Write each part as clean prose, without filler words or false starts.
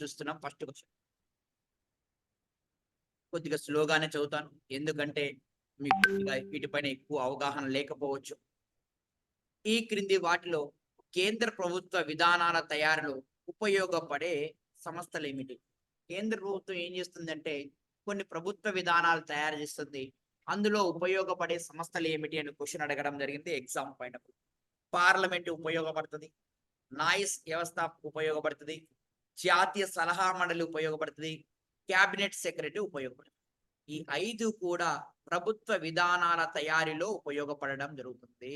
చూస్తున్నాం. First question కొద్దిగా స్లోగానే చదువుతాను. ఎందుకంటే మీకు కొద్దిగా వీటిపైన ఎక్కువ అవగాహన లేకపోవచ్చు. ఈ క్రింది వాటిలో కేంద్ర ప్రభుత్వ విధానాల తయారీలో ఉపయోగపడే సంస్థలేమిటి? కేంద్ర ప్రభుత్వం ఏం చేస్తుందంటే కొన్ని ప్రభుత్వ విధానాలు తయారు చేస్తుంది. అందులో ఉపయోగపడే సంస్థలు ఏమిటి అని క్వశ్చన్ అడగడం జరిగింది exam point of view. Parliament ఉపయోగపడుతుంది. నాయిస్ వ్యవస్థ ఉపయోగపడుతుంది. జాతీయ సలహా మండలి ఉపయోగపడుతుంది. క్యాబినెట్ సెక్రటరీ ఉపయోగపడుతుంది. ఈ 5 కూడా ప్రభుత్వ విధానాల తయారీలో ఉపయోగపడడం జరుగుతుంది.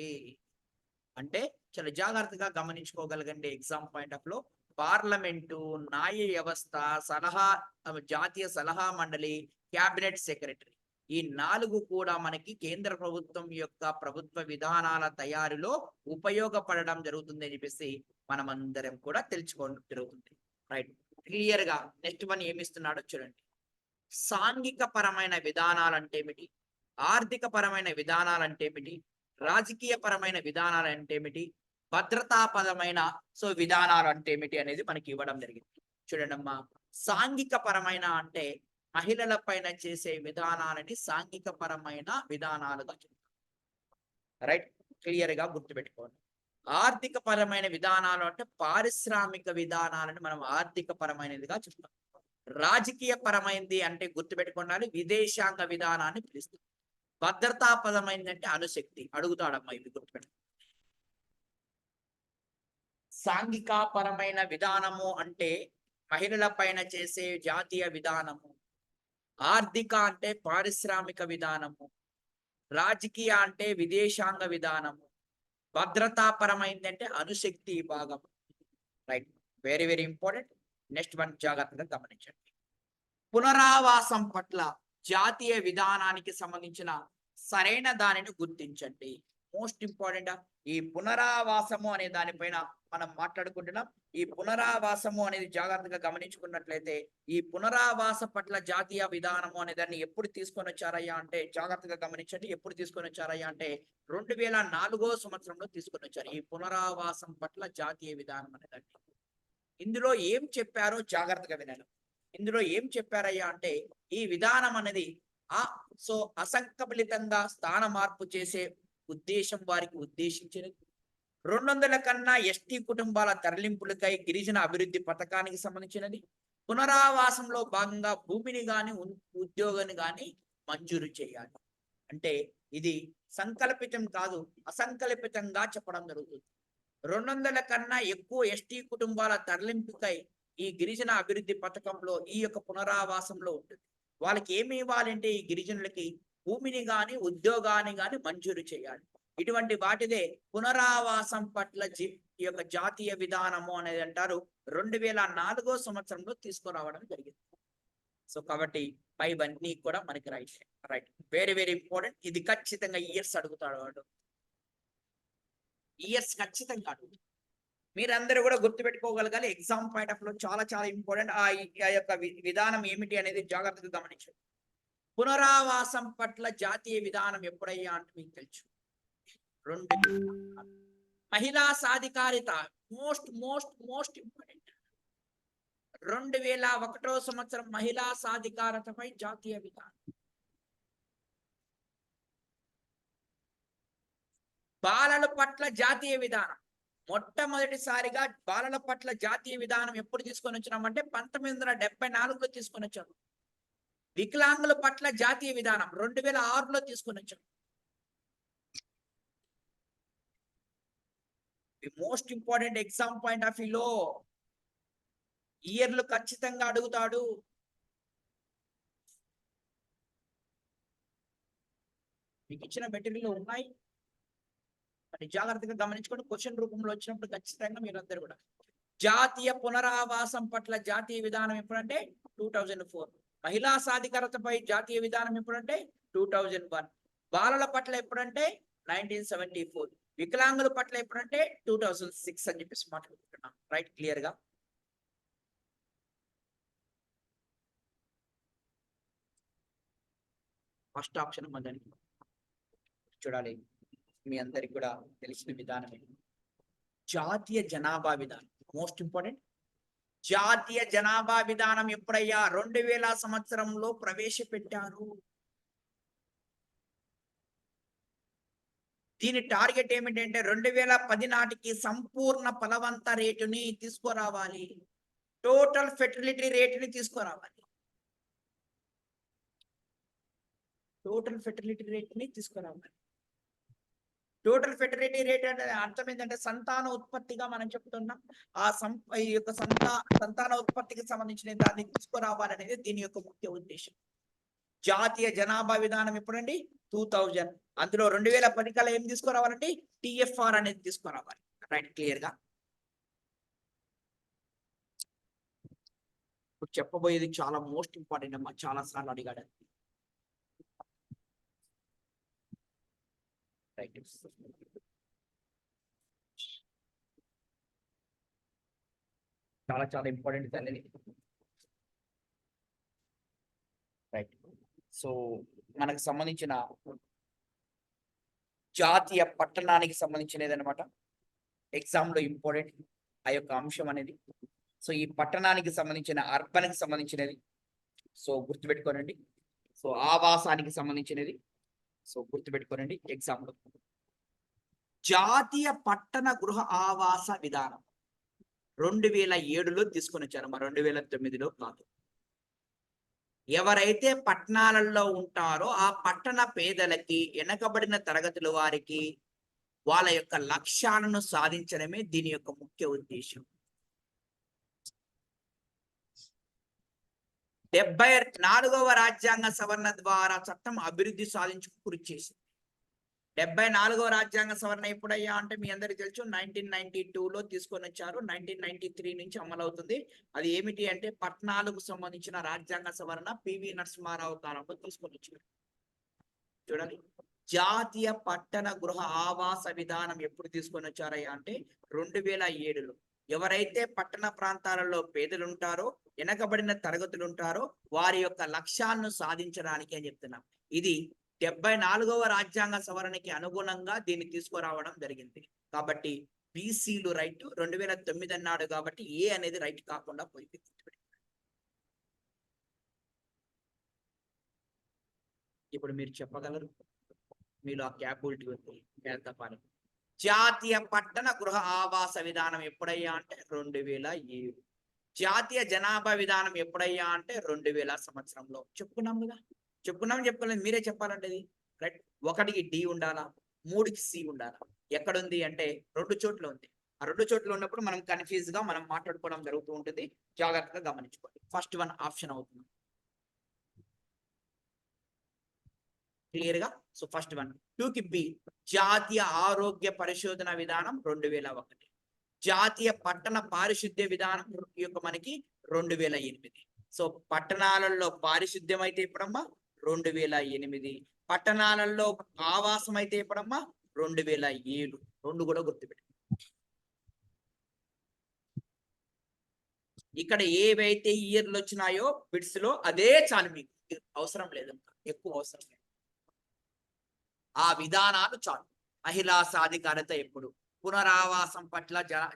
అంటే చాలా జాగ్రత్తగా గమనించుకోగలగండి ఎగ్జామ్ పాయింట్ ఆఫ్ లో పార్లమెంటు, న్యాయ వ్యవస్థ, సలహా జాతీయ సలహా మండలి, క్యాబినెట్ సెక్రటరీ ఈ 4 కూడా మనకి కేంద్ర ప్రభుత్వం యొక్క ప్రభుత్వ విధానాల తయారీలో ఉపయోగపడడం జరుగుతుంది అని చెప్పేసి మనమందరం కూడా తెలుసుకోవడం జరుగుతుంది. రైట్, క్లియర్ గా నెక్స్ట్ వన్ ఏమిస్తున్నాడో చూడండి. సాంఘిక పరమైన విధానాలు అంటే ఏమిటి? ఆర్థిక పరమైన విధానాలు అంటే ఏమిటి? రాజకీయ పరమైన విధానాలు అంటే ఏమిటి? భద్రతాపరమైన విధానాలు అంటే ఏమిటి అనేది మనకి ఇవ్వడం జరిగింది. చూడండి అమ్మా, సాంఘిక పరమైన అంటే మహిళల పైన చేసే విధానాలని సాంఘిక పరమైన విధానాలుగా చెప్తారు. రైట్, క్లియర్ గా గుర్తుపెట్టుకోండి. ఆర్థిక పరమైన విధానాలు అంటే పారిశ్రామిక విధానాలని మనం ఆర్థిక పరమైనదిగా చెప్తాం. రాజకీయ పరమైంది అంటే గుర్తుపెట్టుకోండి, విదేశాంగ విధానాన్ని పిలుస్తుంది. భద్రతాపరమైందంటే అణుశక్తి. అడుగుతాడమ్మా, ఇది గుర్తుపెట్టు. సాంఘికపరమైన విధానము అంటే మహిళల పైన చేసే జాతీయ విధానము. ఆర్థిక అంటే పారిశ్రామిక విధానము. రాజకీయ అంటే విదేశాంగ విధానము. భద్రతాపరమైందంటే అణుశక్తి భాగం. Right, very very important. Next one జాగ్రత్తగా గమనించండి. పునరావాసం పట్ల జాతీయ విధానానికి సంబంధించిన సరైన దానిని గుర్తించండి. Most important. ఈ పునరావాసము అనే దానిపైన మనం మాట్లాడుకుంటున్నాం. ఈ పునరావాసము అనేది జాగ్రత్తగా గమనించుకున్నట్లయితే ఈ పునరావాస పట్ల జాతీయ విధానము అనే దాన్ని ఎప్పుడు తీసుకొని వచ్చారయ్యా అంటే జాగ్రత్తగా గమనించండి. ఎప్పుడు తీసుకొని వచ్చారయ్యా అంటే 2004 సంవత్సరంలో తీసుకొని వచ్చారు ఈ పునరావాసం పట్ల జాతీయ విధానం అనే దాన్ని. ఇందులో ఏం చెప్పారో జాగ్రత్తగా వినాలి. ఇందులో ఏం చెప్పారయ్యా అంటే ఈ విధానం అనేది అసంకలితంగా స్థాన మార్పు చేసే ఉద్దేశం వారికి ఉద్దేశించినది. 200 కన్నా ఎస్టీ కుటుంబాల తరలింపులకై గిరిజన అభివృద్ధి పథకానికి సంబంధించినది. పునరావాసంలో భాగంగా భూమిని గాని ఉద్యోగాన్ని గాని మంజూరు చేయాలి. అంటే ఇది సంకల్పితం కాదు, అసంకల్పితంగా చెప్పడం జరుగుతుంది. 200 కన్నా ఎక్కువ ఎస్టీ కుటుంబాల తరలింపుకై ఈ గిరిజన అభివృద్ధి పథకంలో ఈ యొక్క పునరావాసంలో ఉంటుంది. వాళ్ళకి ఏమి ఇవ్వాలంటే ఈ గిరిజనులకి భూమిని గాని ఉద్యోగాన్ని గాని మంజూరు చేయాలి. ఇటువంటి వాటిదే పునరావాసం పట్ల ఈ యొక్క జాతీయ విధానము అనేది అంటారు. 2004 సంవత్సరంలో తీసుకురావడం జరిగింది. కాబట్టి పైవన్నీ కూడా మనకి రైట్ వెరీ వెరీ ఇంపార్టెంట్. ఇది ఖచ్చితంగా ఇయర్స్ అడుగుతాడు వాడు. ఇయర్స్ ఖచ్చితంగా అడుగుతాడు. మీరందరూ కూడా గుర్తుపెట్టుకోగలగాలి. ఎగ్జామ్ పాయింట్ ఆఫ్ లో చాలా చాలా ఇంపార్టెంట్. ఆ యొక్క విధానం ఏమిటి అనేది జాగ్రత్తగా గమనించండి. పునరావాసం పట్ల జాతీయ విధానం ఎప్పుడయ్యా అంటే మీకు తెలుసు 2 మహిళా సాధికారిత మోస్ట్ మోస్ట్ మోస్ట్ ఇంపార్టెంట్. 2001 సంవత్సరం మహిళా సాధికారతపై జాతీయ విధానం. బాలల పట్ల జాతీయ విధానం. మొట్టమొదటిసారిగా బాలల పట్ల జాతీయ విధానం ఎప్పుడు తీసుకొని వచ్చినామంటే 1974లో తీసుకొని వచ్చాం. వికలాంగుల పట్ల జాతీయ విధానం 2006లో తీసుకొని వచ్చాం. Most important exam point of వ్యూలో ఇయర్లు ఖచ్చితంగా అడుగుతాడు. మీకు ఇచ్చిన మెటీరియల్ ఉన్నాయి, మరి జాగ్రత్తగా గమనించుకోండి. క్వశ్చన్ రూపంలో వచ్చినప్పుడు ఖచ్చితంగా మీరందరూ కూడా జాతీయ పునరావాసం పట్ల జాతీయ విధానం ఎప్పుడంటే 2004. మహిళా సాధికారతపై జాతీయ విధానం ఎప్పుడంటే 2001. బాలల పట్ల ఎప్పుడంటే 1974. వికలాంగుల పట్ల ఎప్పుడంటే 2006 అని చెప్పేసి మాట్లాడుకుంటున్నాం. రైట్, క్లియర్ గా. ఫస్ట్ ఆప్షన్ మొదటి చూడాలి. మీ అందరికి కూడా తెలిసిన విధానమే జాతీయ జనాభా విధానం. Most important. జాతీయ జనాభా విధానం ఎప్పుడయ్యా 2000 సంవత్సరంలో ప్రవేశపెట్టారు. దీని టార్గెట్ ఏమిటంటే 2010 నాటికి సంపూర్ణ ఫలవంత రేటుని తీసుకురావాలి. టోటల్ ఫెర్టిలిటీ రేటుని తీసుకురావాలి. టోటల్ ఫెర్టిలిటీ రేట్‌ని తీసుకురావాలి. టోటల్ ఫెర్టిలిటీ రేట్ అంటే అర్థం ఏంటంటే సంతాన ఉత్పత్తిగా మనం చెప్తున్నాం. ఈ యొక్క సంతాన ఉత్పత్తికి సంబంధించిన దాన్ని తీసుకురావాలనేది దీని యొక్క ముఖ్య ఉద్దేశ్యం. జాతీయ జనాభా విధానం ఎప్పుడండి? 2000. అందులో 2010 కల్లా ఏం తీసుకురావాలండి? టీఎఫ్ఆర్ అనేది తీసుకురావాలి. రైట్, క్లియర్‌గా. ఇప్పుడు చెప్పబోయేది చాలా మోస్ట్ ఇంపార్టెంట్ అమ్మా. చాలా సార్లు అడిగాడు. రైట్. చాలా చాలా ఇంపార్టెంట్ తల్లి. రైట్. సో మనకు సంబంధించిన జాతీయ పట్టణానికి సంబంధించినది అనమాట. ఎగ్జామ్ లో ఇంపార్టెంట్ ఆ యొక్క అంశం అనేది. సో ఈ పట్టణానికి సంబంధించిన అర్బన్కి సంబంధించినది. సో గుర్తుపెట్టుకోనండి. సో ఆవాసానికి సంబంధించినది. సో గుర్తుపెట్టుకోనండి ఎగ్జామ్ లో. జాతీయ పట్టణ గృహ ఆవాస విధానం 2007లో తీసుకొని వచ్చారు. 2009లో కాదు. ఎవరైతే పట్టణాలలో ఉంటారో ఆ పట్టణ పేదలకి, వెనకబడిన తరగతుల వారికి వాళ్ళ యొక్క లక్ష్యాలను సాధించడమే దీని యొక్క ముఖ్య ఉద్దేశం. 74వ రాజ్యాంగ సవరణ ద్వారా చట్టం అభివృద్ధి సాధించుకు కృషి చేసింది. 74వ రాజ్యాంగ సవరణ ఎప్పుడయ్యా అంటే మీ అందరికీ తెలుసు 1992లో తీసుకొని వచ్చారు. 1993 నుంచి అమలవుతుంది. అది ఏమిటి అంటే పట్టణాలకు సంబంధించిన రాజ్యాంగ సవరణ పివి నరసింహారావు కాలంలో తీసుకొని వచ్చారు. చూడండి, జాతీయ పట్టణ గృహ ఆవాస విధానం ఎప్పుడు తీసుకొని వచ్చారయ్యా అంటే 2007లో. ఎవరైతే పట్టణ ప్రాంతాలలో పేదలు ఉంటారో, వెనకబడిన తరగతులు ఉంటారో వారి యొక్క లక్ష్యాలను సాధించడానికి అని చెప్తున్నాం. ఇది 74వ రాజ్యాంగ సవరణకి అనుగుణంగా దీన్ని తీసుకురావడం జరిగింది. కాబట్టి బీసీలు రైట్ 2009 అన్నాడు కాబట్టి ఏ అనేది రైట్ కాకుండా పోయింది. ఇప్పుడు మీరు చెప్పగలరు, మీలో ఆ క్యాపబిలిటీ ఉంది. తప్పాలి. జాతీయ పట్టణ గృహ ఆవాస విధానం ఎప్పుడయ్యా అంటే 2007. జాతీయ జనాభా విధానం ఎప్పుడయ్యా అంటే 2000 సంవత్సరంలో. చెప్పుకున్నాం కదా, చెప్పుకోలేదు, మీరే చెప్పాలంటే ఇది రైట్. 1కి డి ఉండాలా, 3కి సి ఉండాలా. ఎక్కడుంది అంటే 2 చోట్ల ఉంది. ఆ 2 చోట్ల ఉన్నప్పుడు మనం కన్ఫ్యూజ్ గా మనం మాట్లాడుకోవడం జరుగుతూ ఉంటుంది. జాగ్రత్తగా గమనించుకోండి. ఫస్ట్ వన్ ఆప్షన్ అవుతుంది క్లియర్ గా. So first one. 2కి బి జాతీయ ఆరోగ్య పరిశోధన విధానం 2001. జాతీయ పట్టణ పారిశుద్ధ్య విధానం యొక్క మనకి 2008. సో పట్టణాలలో పారిశుద్ధ్యం అయితే ఎప్పుడమ్మా 2008. పట్టణాలలో ఆవాసం అయితే ఎప్పుడమ్మా 2007. 2 కూడా గుర్తుపెట్టి. ఇక్కడ ఏవైతే ఇయర్లు వచ్చినాయో బిట్స్ లో అదే చాలు, మీకు అవసరం లేదు, ఎక్కువ అవసరం లేదు. ఆ విధానాలు చాలు. మహిళా సాధికారత ఎప్పుడు, పునరావాసం పట్ల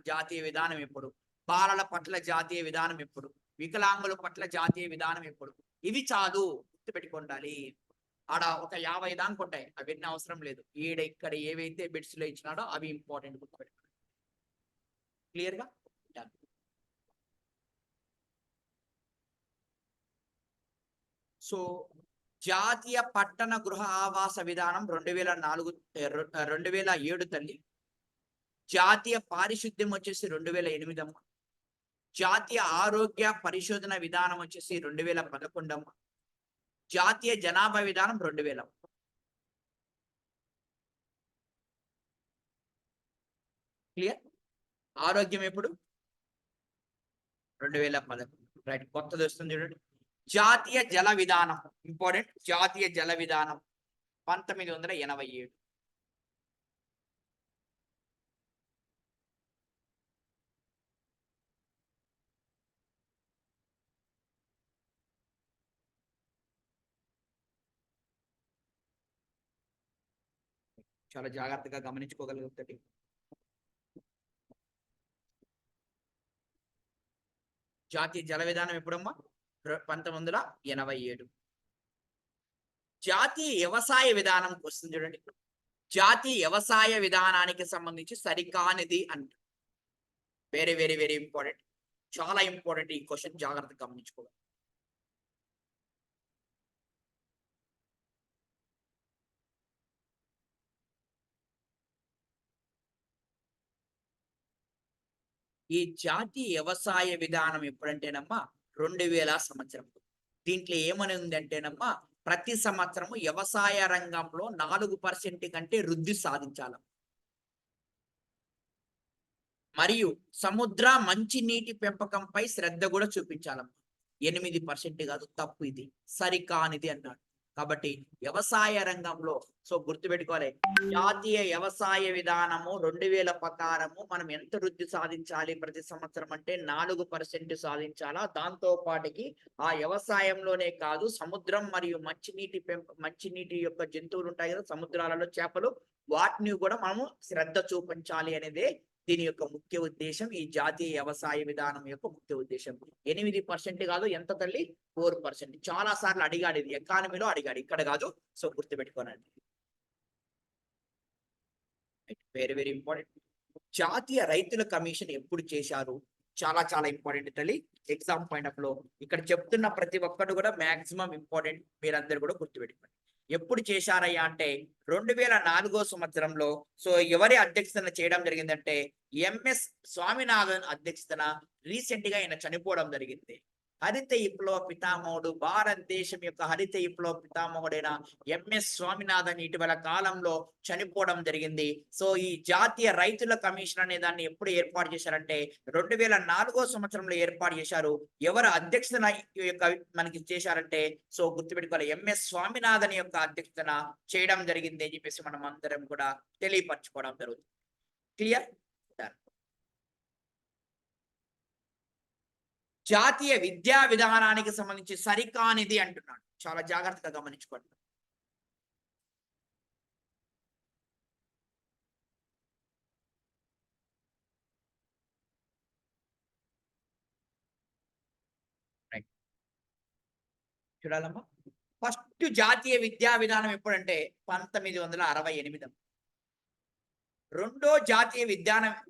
జాతీయ విధానం ఎప్పుడు, బాలల పట్ల జాతీయ విధానం ఎప్పుడు, వికలాంగుల పట్ల జాతీయ విధానం ఎప్పుడు, ఇవి చాలు, గుర్తుపెట్టుకుండాలి. ఆడ ఒక 50 దానికి ఉంటాయి, అవన్నీ అవసరం లేదు. ఇక్కడ ఏవైతే బిట్స్ లో ఇచ్చినాడో అవి ఇంపార్టెంట్, గుర్తుపెట్టుకోండి. క్లియర్ గా. సో జాతీయ పట్టణ గృహ ఆవాస విధానం 2007 తల్లి. జాతీయ పారిశుద్ధ్యం వచ్చేసి 2008 అమ్మ. జాతీయ ఆరోగ్య పరిశోధన విధానం వచ్చేసి 2011 అమ్మ. జాతీయ జనాభా విధానం 2000. క్లియర్. ఆరోగ్యం ఎప్పుడు 2011. రైట్, కొత్తది వస్తుంది చూడండి. జాతీయ జల విధానం ఇంపార్టెంట్. జాతీయ జల విధానం 1987. చాలా జాగ్రత్తగా గమనించుకోగలుగుతుంది. జాతీయ జల విధానం ఎప్పుడమ్మా? 1987. జాతీయ వ్యవసాయ విధానంకి వస్తుంది చూడండి. జాతీయ వ్యవసాయ విధానానికి సంబంధించి సరికానిది అంట. Very very very important. చాలా ఇంపార్టెంట్ ఈ క్వశ్చన్, జాగ్రత్తగా గమనించుకోవాలి. ఈ జాతీయ వ్యవసాయ విధానం ఎప్పుడంటేనమ్మా 2000 సంవత్సరం. దీంట్లో ఏమని ఉందంటేనమ్మా, ప్రతి సంవత్సరము వ్యవసాయ రంగంలో 4% కంటే వృద్ధి సాధించాలి. మరియు సముద్ర మంచినీటి పెంపకంపై శ్రద్ధ కూడా చూపించాలమ్మా. 8% కాదు, తప్పు, ఇది సరికానిది అన్నాడు. కాబట్టి వ్యవసాయ రంగంలో గుర్తుపెట్టుకోవాలి, జాతీయ వ్యవసాయ విధానము 2000 ప్రకారము మనం ఎంత వృద్ధి సాధించాలి ప్రతి సంవత్సరం అంటే 4% సాధించాలా. దాంతో పాటుకి ఆ వ్యవసాయంలోనే కాదు, సముద్రం మరియు మంచినీటి యొక్క జంతువులు ఉంటాయి కదా, సముద్రాలలో చేపలు, వాటిని కూడా మనము శ్రద్ధ చూపించాలి అనేదే దీని యొక్క ముఖ్య ఉద్దేశం. ఈ జాతీయ వ్యవసాయ విధానం యొక్క ముఖ్య ఉద్దేశం. 8% కాదు, ఎంత తల్లి? 4%. చాలా సార్లు అడిగాడు, ఇది ఎకానమీలో అడిగాడు, ఇక్కడ కాదు. గుర్తుపెట్టుకోనండి. Very very important. జాతీయ రైతుల కమిషన్ ఎప్పుడు చేశారు? చాలా చాలా ఇంపార్టెంట్ తల్లి. ఎగ్జామ్ పాయింట్ ఆఫ్ లో ఇక్కడ చెప్తున్న ప్రతి ఒక్కటి కూడా మాక్సిమం ఇంపార్టెంట్, మీరందరూ కూడా గుర్తుపెట్టుకోండి. ఎప్పుడు చేశారయ్యా అంటే 2004 సంవత్సరంలో. ఎవరి అధ్యక్షతన చేయడం జరిగిందంటే ఎంఎస్ స్వామినాథన్ అధ్యక్షతన. రీసెంట్ గా ఆయన చనిపోవడం జరిగింది. హరిత విప్లవ పితామహుడు, భారతదేశం యొక్క హరిత విప్లవ పితామహుడైన ఎంఎస్ స్వామినాథన్ ఇటీవల కాలంలో చనిపోవడం జరిగింది. ఈ జాతీయ రైతుల కమిషన్ అనే దాన్ని ఎప్పుడు ఏర్పాటు చేశారంటే 2004 సంవత్సరంలో ఏర్పాటు చేశారు. ఎవరు అధ్యక్షతన యొక్క మనకి చేశారంటే గుర్తుపెట్టుకోవాలి, ఎంఎస్ స్వామినాథన్ యొక్క అధ్యక్షతన చేయడం జరిగింది అని చెప్పేసి మనం అందరం కూడా తెలియపరచుకోవడం జరుగుతుంది. క్లియర్? జాతీయ విద్యా విధానానికి సంబంధించి సరికానిది అంటున్నాడు. చాలా జాగ్రత్తగా గమనించుకోండి. చూడాలమ్మా, ఫస్ట్ జాతీయ విద్యా విధానం ఎప్పుడంటే 1968. రెండో జాతీయ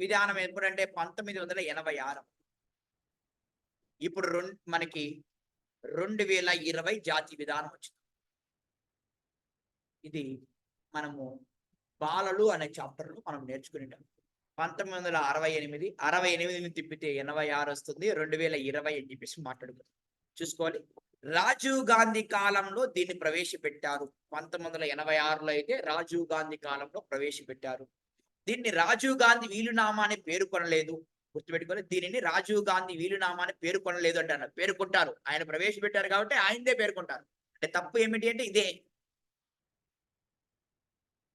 విధానం ఎప్పుడంటే 1986. ఇప్పుడు మనకి 2020 జాతీయ విధానం వచ్చింది. ఇది మనము బాలలు అనే చాప్టర్లు మనం నేర్చుకునేటాం. 1968 తిప్పితే 86 వస్తుంది. 2020 అని చెప్పేసి మాట్లాడుకుందాం. చూసుకోవాలి, రాజీవ్ గాంధీ కాలంలో దీన్ని ప్రవేశపెట్టారు. 1986లో అయితే రాజీవ్ గాంధీ కాలంలో ప్రవేశపెట్టారు. దీన్ని రాజీవ్ గాంధీ వీలునామా అని పేర్కొనలేదు. గుర్తుపెట్టుకోవాలి, దీనిని రాజీవ్ గాంధీ వీలునామా అని పేర్కొనలేదు అంటారు. పేర్కొంటారు, ఆయన ప్రవేశపెట్టారు కాబట్టి ఆయనదే పేర్కొంటారు. అంటే తప్పు ఏమిటి అంటే ఇదే.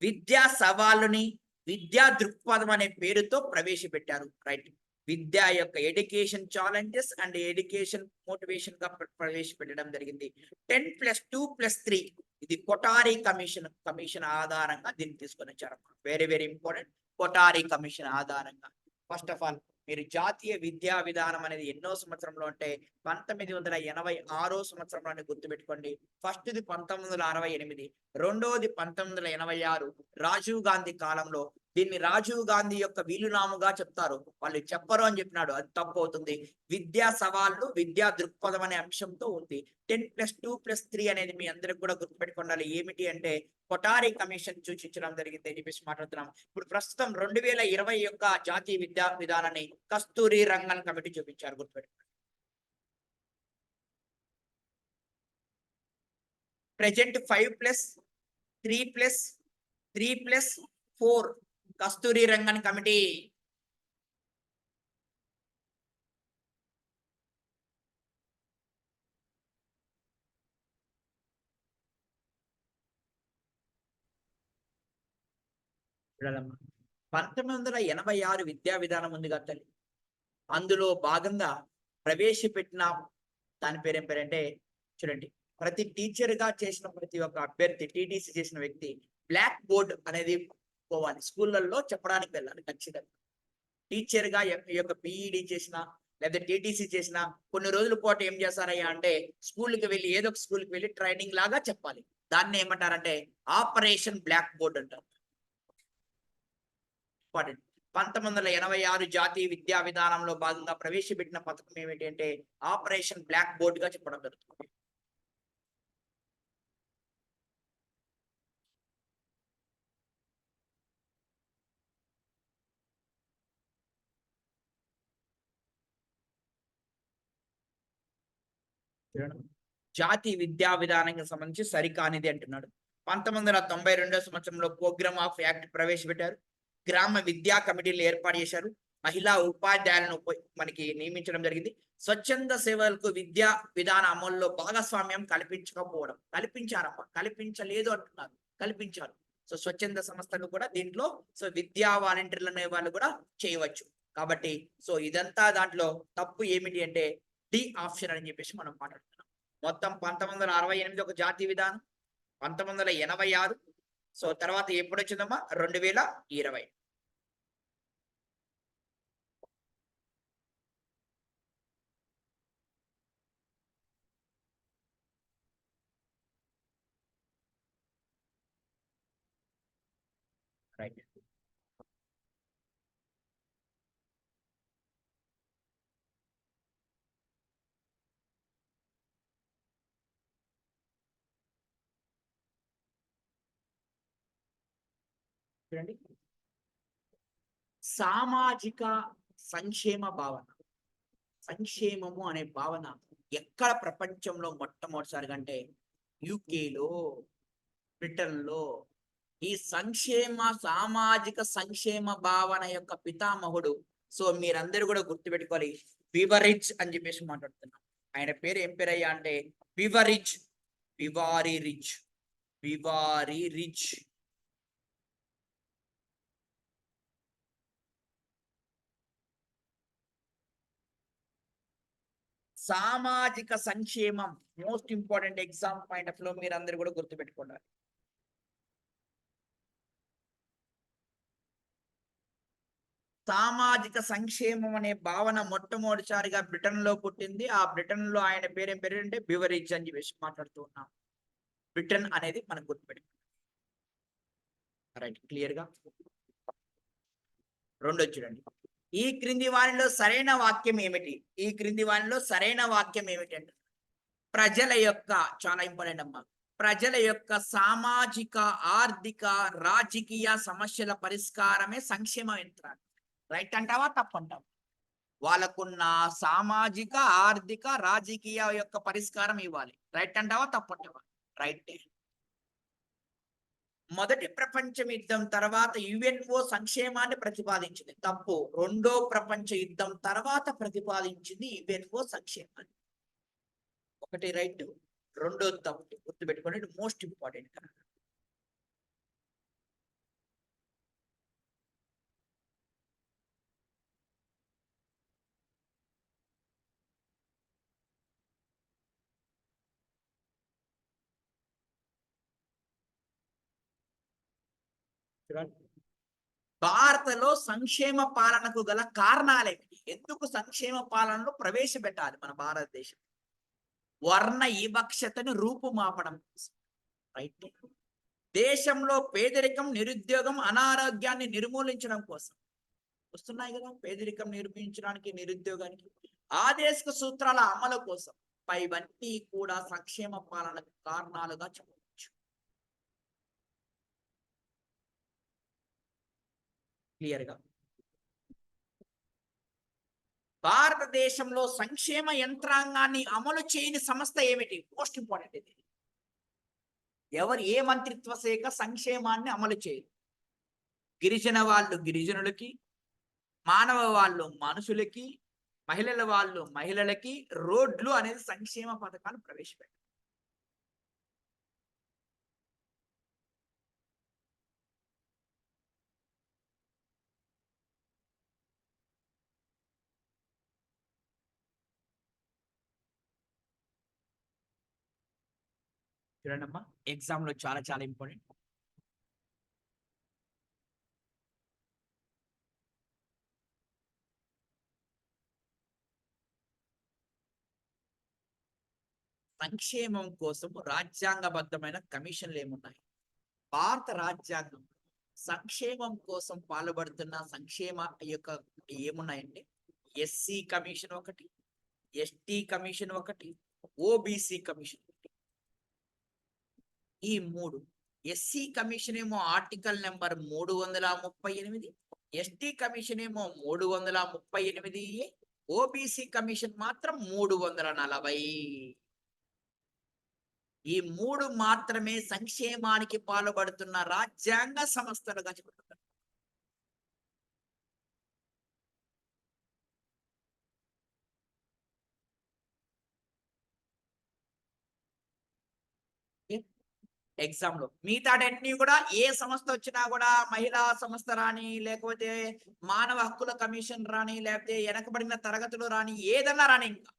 విద్యా సవాళ్ళని విద్యా దృక్పథం అనే పేరుతో ప్రవేశపెట్టారు. రైట్, విద్య యొక్క education challenges and education motivation గా ప్రవేశపెట్టడం జరిగింది. 10+2+3 ఇది కొఠారి కమిషన్ ఆధారంగా దీన్ని తీసుకొని వచ్చారు. Very very important. Kothari commission ఆధారంగా. ఫస్ట్ ఆఫ్ ఆల్ మీరు జాతీయ విద్యా విధానం అనేది ఎన్నో సంవత్సరంలో అంటే 1986 సంవత్సరంలోనే గుర్తుపెట్టుకోండి. ఫస్ట్ది 1968, రెండోది 1986 రాజీవ్ గాంధీ కాలంలో. దీన్ని రాజీవ్ గాంధీ యొక్క వీలునాముగా చెప్తారు, వాళ్ళు చెప్పరు అని చెప్పినాడు, అది తప్పు అవుతుంది. విద్యా సవాళ్ళు విద్యా దృక్పథం అనే అంశంతో ఉంది. 10+2+3 అనేది మీ అందరికి కూడా గుర్తుపెట్టుకోవాలి. ఏమిటి అంటే కొఠారి కమిషన్ సూచించడం జరిగింది అని చెప్పేసి మాట్లాడుతున్నాం. ఇప్పుడు ప్రస్తుతం 2020 యొక్క జాతీయ విద్యా విధానాన్ని కస్తూరి రంగన్ కమిటీ చూపించారు. గుర్తుపెట్టుకోండి. ప్రెజెంట్ 5+3+3+4 కస్తూరి రంగన్ కమిటీ. చూడాలమ్మా, 1986 విద్యా విధానం ఉంది కదా తల్లి, అందులో భాగంగా ప్రవేశపెట్టిన దాని పేరేం పేరంటే చూడండి, ప్రతి టీచర్ గా చేసిన ప్రతి ఒక్క అభ్యర్థి, టీటీసీ చేసిన వ్యక్తి బ్లాక్ బోర్డ్ అనేది పోవాలి, స్కూళ్ళల్లో చెప్పడానికి వెళ్ళాలి ఖచ్చితంగా. టీచర్ గా ఈ యొక్క పిఈడి చేసిన లేదా టీటీసీ చేసినా కొన్ని రోజుల పాటు ఏం చేస్తారయ్యా అంటే స్కూల్కి వెళ్ళి ఏదో ఒక స్కూల్కి వెళ్ళి ట్రైనింగ్ లాగా చెప్పాలి. దాన్ని ఏమంటారంటే ఆపరేషన్ బ్లాక్ బోర్డ్ అంటారు. ఇంపార్టెంట్. 1986 జాతీయ విద్యా విధానంలో భాగంగా ప్రవేశపెట్టిన పథకం ఏమిటి అంటే ఆపరేషన్ బ్లాక్ బోర్డ్ గా చెప్పడం జరుగుతుంది. జాతీయ విద్యా విధానానికి సంబంధించి సరికానిది అంటున్నాడు. 1992 సంవత్సరంలో ప్రోగ్రామ్ ఆఫ్ యాక్ట్ ప్రవేశపెట్టారు. గ్రామ విద్యా కమిటీలు ఏర్పాటు చేశారు. మహిళా ఉపాధ్యాయులను మనకి నియమించడం జరిగింది. స్వచ్ఛంద సేవలకు విద్యా విధాన అమల్లో భాగస్వామ్యం కల్పించకపోవడం. కల్పించారమ్మా, కల్పించలేదు అంటున్నారు, కల్పించారు. సో స్వచ్ఛంద సంస్థలు కూడా దీంట్లో సో విద్యా వాలంటీర్లు అనే వాళ్ళు కూడా చేయవచ్చు. కాబట్టి సో ఇదంతా దాంట్లో తప్పు ఏమిటి అంటే డి ఆప్షన్ అని చెప్పేసి మనం మాట్లాడుతున్నాం. మొత్తం 1968 ఒక జాతీయ విధానం, 1986, సో తర్వాత ఎప్పుడు వచ్చిందమ్మా 2020. రైట్. చూడండి, సామాజిక సంక్షేమ భావన, సంక్షేమము అనే భావన ఎక్కడ ప్రపంచంలో మొట్టమొదటిసారిగా అంటే యూకేలో, బ్రిటన్లో ఈ సామాజిక సంక్షేమ భావన యొక్క పితామహుడు. సో మీరందరూ కూడా గుర్తుపెట్టుకోవాలి, బివరిజ్ అని చెప్పేసి మాట్లాడుతున్నాం. ఆయన పేరు ఏం పేరయ్యా అంటే బివరిజ్, బివారీ రిచ్, బివారీ రిచ్. సామాజిక సంక్షేమం most important exam point of లో మీరు అందరు కూడా గుర్తుపెట్టుకోండి. సామాజిక సంక్షేమం అనే భావన మొట్టమొదటిసారిగా బ్రిటన్ లో పుట్టింది. ఆ బ్రిటన్ లో ఆయన పేరేం పేరు అంటే బివరిజ్ అని చెప్పేసి మాట్లాడుతూ ఉన్నాం. బ్రిటన్ అనేది మనకు గుర్తుపెట్టుకోండి. రైట్, క్లియర్ గా. రెండో చూడండి, ఈ క్రింది వారిలో సరైన వాక్యం ఏమిటి? ఈ క్రింది వారిలో సరైన వాక్యం ఏమిటి అంటే ప్రజల యొక్క, చాలా ఇంపార్టెంట్ అమ్మా, ప్రజల యొక్క సామాజిక, ఆర్థిక, రాజకీయ సమస్యల పరిష్కారమే సంక్షేమ యంత్రాంగం. రైట్ అంటావా, తప్పంటావా? వాళ్ళకున్న సామాజిక, ఆర్థిక, రాజకీయ యొక్క పరిష్కారం ఇవ్వాలి. రైట్ అంటావా, తప్పంటావా? రైట్. మొదటి ప్రపంచ యుద్ధం తర్వాత యుఎన్ఓ సంక్షేమాన్ని ప్రతిపాదించింది. తప్పు. రెండో ప్రపంచ యుద్ధం తర్వాత ప్రతిపాదించింది యుఎన్ఓ సంక్షేమాన్ని. ఒకటి రైట్, రెండోది తప్పు. గుర్తుపెట్టుకోండి, మోస్ట్ ఇంపార్టెంట్. భారతలో సంక్షేమ పాలనకు గల కారణాలేమిటి? ఎందుకు సంక్షేమ పాలనలో ప్రవేశపెట్టాలి మన భారతదేశం? వర్ణ వివక్షతను రూపుమాపడం కోసం. రైట్. దేశంలో పేదరికం, నిరుద్యోగం, అనారోగ్యాన్ని నిర్మూలించడం కోసం. వస్తున్నాయి కదా పేదరికం నిర్మించడానికి, నిరుద్యోగానికి. ఆదేశిక సూత్రాల అమలు కోసం. ఇవన్నీ కూడా సంక్షేమ పాలనకు కారణాలుగా చెప్పవచ్చు. క్లియర్ గా. భారతదేశంలో సంక్షేమ యంత్రాంగాన్ని అమలు చేయని సంస్థ ఏమిటి? మోస్ట్ ఇంపార్టెంట్ ఇది. ఏ మంత్రిత్వ శాఖ సంక్షేమాన్ని అమలు చేయదు? గిరిజన వాళ్ళు గిరిజనులకి, మానవ వాళ్ళు మనుషులకి, మహిళల వాళ్ళు మహిళలకి రోడ్లు అనేది సంక్షేమ పథకాలు ప్రవేశపెట్టారు. చూడండమ్మా, ఎగ్జామ్ లో చాలా చాలా ఇంపార్టెంట్. సంక్షేమం కోసం రాజ్యాంగబద్ధమైన కమిషన్లు ఏమున్నాయి? భారత రాజ్యాంగం సంక్షేమం కోసం పాల్పడుతున్న సంక్షేమ యొక్క ఏమున్నాయంటే ఎస్సీ కమిషన్ ఒకటి, ఎస్టీ కమిషన్ ఒకటి, ఓబీసీ కమిషన్ ఒకటి. ఈ మూడు. ఎస్సీ కమిషన్ ఏమో ఆర్టికల్ నెంబర్ 338, ఎస్టీ కమిషన్ ఏమో 338, ఓబీసీ కమిషన్ మాత్రం 340. ఈ మూడు మాత్రమే సంక్షేమానికి పాల్పడుతున్న రాజ్యాంగ సంస్థలుగా చెబుతున్నారు. ఎగ్జామ్ లో మిగతాడన్నీ కూడా ఏ సంస్థ వచ్చినా కూడా మహిళా సంస్థ రాని, లేకపోతే మానవ హక్కుల కమిషన్ రాని, లేకపోతే వెనకబడిన తరగతులు రాని, ఏదన్నా రాని, ఇంకా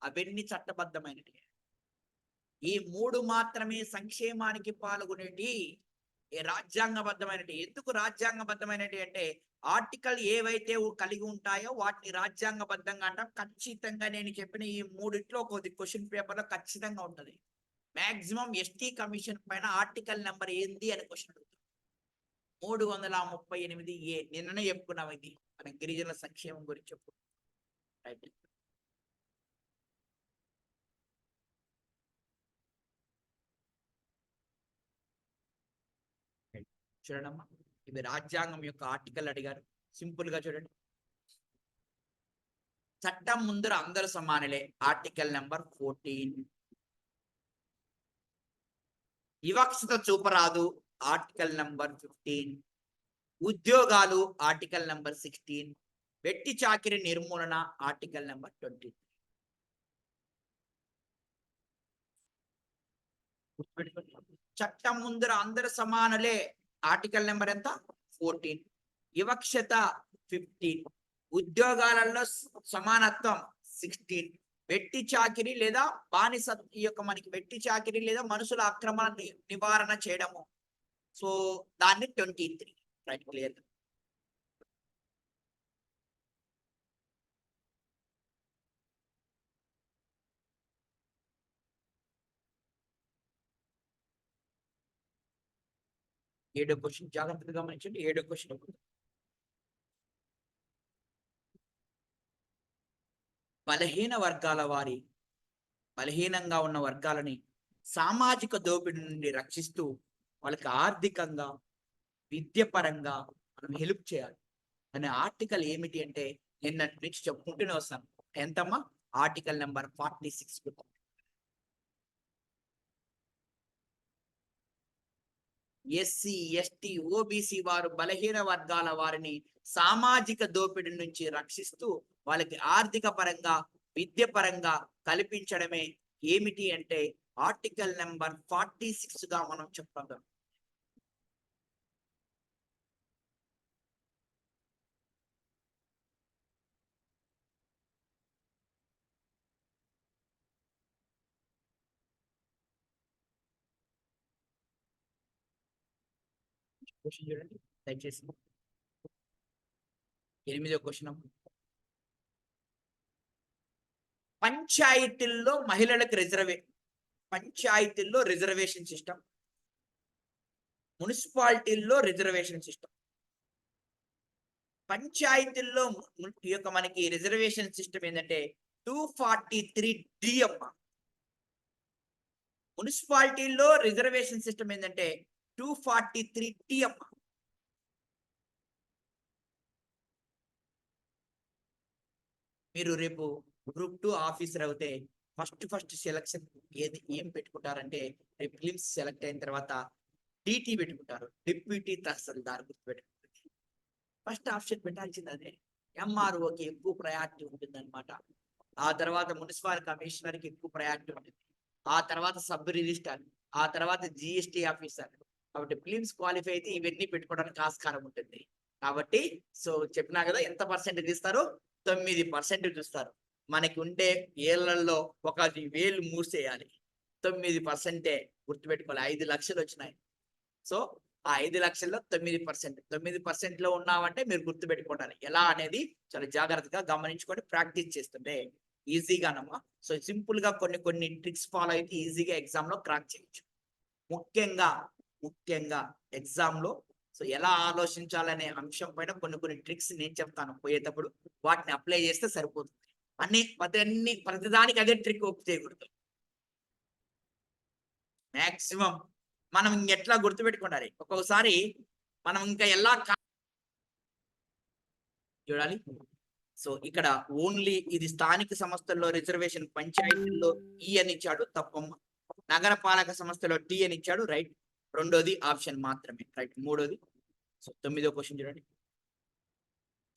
అవన్నీ చట్టబద్ధమైనవి. ఈ మూడు మాత్రమే సంక్షేమానికి పాల్గొనేటి రాజ్యాంగబద్ధమైనటి. ఎందుకు రాజ్యాంగబద్ధమైనటి అంటే ఆర్టికల్ ఏవైతే కలిగి ఉంటాయో వాటిని రాజ్యాంగబద్ధంగా అంటాం. ఖచ్చితంగా నేను చెప్పిన ఈ మూడిట్లో కొద్ది క్వశ్చన్ పేపర్ లో ఖచ్చితంగా ఉంటది. మాక్సిమం ఎస్టీ కమిషన్ పైన ఆర్టికల్ నెంబర్ ఏంది అని క్వశ్చన్ అడుగుతాం. 338A నిన్ననే చెప్పుకున్నాం. ఇది మన గిరిజనుల సంక్షేమం గురించి చెప్పు. రైట్. చూడండమ్మా, ఇవి రాజ్యాంగం యొక్క ఆర్టికల్ అడిగారు. సింపుల్ గా చూడండి. చట్టం ముందర అందరూ సమానులే, ఆర్టికల్ నెంబర్ 14. వివక్షత చూపరాదు, ఆర్టికల్ నెంబర్ 15. ఉద్యోగాలు, ఆర్టికల్ నెంబర్ 16. వెట్టి చాకిరి నిర్మూలన, ఆర్టికల్ నెంబర్ 20. చట్టం ముందర అందరు సమానులే, ఆర్టికల్ నెంబర్ ఎంత? 14. వివక్షత 15. ఉద్యోగాలలో సమానత్వం 16. వెట్టి చాకిరి లేదా బానిస యొక్క మనకి వెట్టి చాకిరి లేదా మనుషుల అక్రమ నివారణ చేయడము, సో దాన్ని 23. Right, clear. ఏడో క్వశ్చన్ జాగ్రత్తగా గమనించండి. ఏడో క్వశ్చన్, బలహీనంగా ఉన్న వర్గాలని సామాజిక దోపిడీ నుండి రక్షిస్తూ వాళ్ళకి ఆర్థికంగా, విద్యపరంగా మనం హెల్ప్ చేయాలి అనే ఆర్టికల్ ఏమిటి అంటే నిన్నటి నుంచి చెప్పుకుంటూనే వస్తాను. ఎంతమ్మా? Article number 46. SC, ST, OBC వారు బలహీన వర్గాల వారిని సామాజిక దోపిడీ నుంచి రక్షిస్తూ వాళ్ళకి ఆర్థిక పరంగా, విద్య పరంగా కల్పించడమే ఏమిటి అంటే ఆర్టికల్ నెంబర్ 46 గా మనం చెప్తాం. క్వశ్చన్ చూడండి దయచేసి. 8వ క్వశ్చన్, పంచాయతీల్లో మహిళలకు పంచాయతీల్లో రిజర్వేషన్ సిస్టమ్, మున్సిపాలిటీల్లో రిజర్వేషన్ సిస్టమ్. పంచాయతీల్లో యొక్క మనకి రిజర్వేషన్ సిస్టమ్ ఏంటంటే 243D అమ్మ. మున్సిపాలిటీల్లో రిజర్వేషన్ సిస్టమ్ ఏంటంటే 243T అమ్మ. మీరు రేపు గ్రూప్ 2 ఆఫీసర్ అవుతే ఫస్ట్ సెలక్షన్ ఏం పెట్టుకుంటారంటే రేపు ఫిలిమ్స్ సెలెక్ట్ అయిన తర్వాత DT పెట్టుకుంటారు, డిప్యూటీ తహసీల్దార్ గుర్తుపెట్టుకుంటారు. ఫస్ట్ ఆప్షన్ పెట్టాల్సింది అదే. MROకి ఎక్కువ ప్రయారిటీ ఉంటుంది అనమాట. ఆ తర్వాత మున్సిపల్ కమిషనర్కి ఎక్కువ ప్రయారిటీ ఉంటుంది. ఆ తర్వాత సబ్ రిజిస్ట్రార్, ఆ తర్వాత GST ఆఫీసర్. కాబట్టి ఫిలిమ్స్ క్వాలిఫై అయితే ఇవన్నీ పెట్టుకోవడానికి ఆస్కారం ఉంటుంది. కాబట్టి సో చెప్పినా కదా, ఎంత పర్సెంటేజ్ ఇస్తారు? 9% చూస్తారు. మనకి ఉండే ఏళ్లలో 1,000 మూసేయాలి. 9% గుర్తుపెట్టుకోవాలి. 5 లక్షలు వచ్చినాయి. సో ఆ 5 లక్షల్లో 9%. 9% లో ఉన్నామంటే మీరు గుర్తుపెట్టుకోవాలి. ఎలా అనేది చాలా జాగ్రత్తగా గమనించుకొని ప్రాక్టీస్ చేస్తుంటే ఈజీగానమ్మా. సో సింపుల్ గా కొన్ని ట్రిక్స్ ఫాలో అయితే ఈజీగా ఎగ్జామ్ లో క్రాక్ చేయొచ్చు. ముఖ్యంగా ఎగ్జామ్ లో సో ఎలా ఆలోచించాలనే అంశం పైన కొన్ని ట్రిక్స్ నేను చెప్తాను పోయేటప్పుడు, వాటిని అప్లై చేస్తే సరిపోతుంది. ప్రతిదానికి అదే ట్రిక్ ఒప్పు చేయకూడదు. మాక్సిమం మనం ఎట్లా గుర్తుపెట్టుకుంటారు, ఒక్కొక్కసారి మనం ఇంకా ఎలా చూడాలి. సో ఇక్కడ ఓన్లీ ఇది స్థానిక సంస్థల్లో రిజర్వేషన్, పంచాయతీల్లో ఈ అని ఇచ్చాడు, తప్పమ్మ. నగరపాలక సంస్థలో టీ అని ఇచ్చాడు, రైట్. రెండోది ఆప్షన్ మాత్రమే, రైట్. మూడోది. సో 9వ క్వశ్చన్ చూడండి.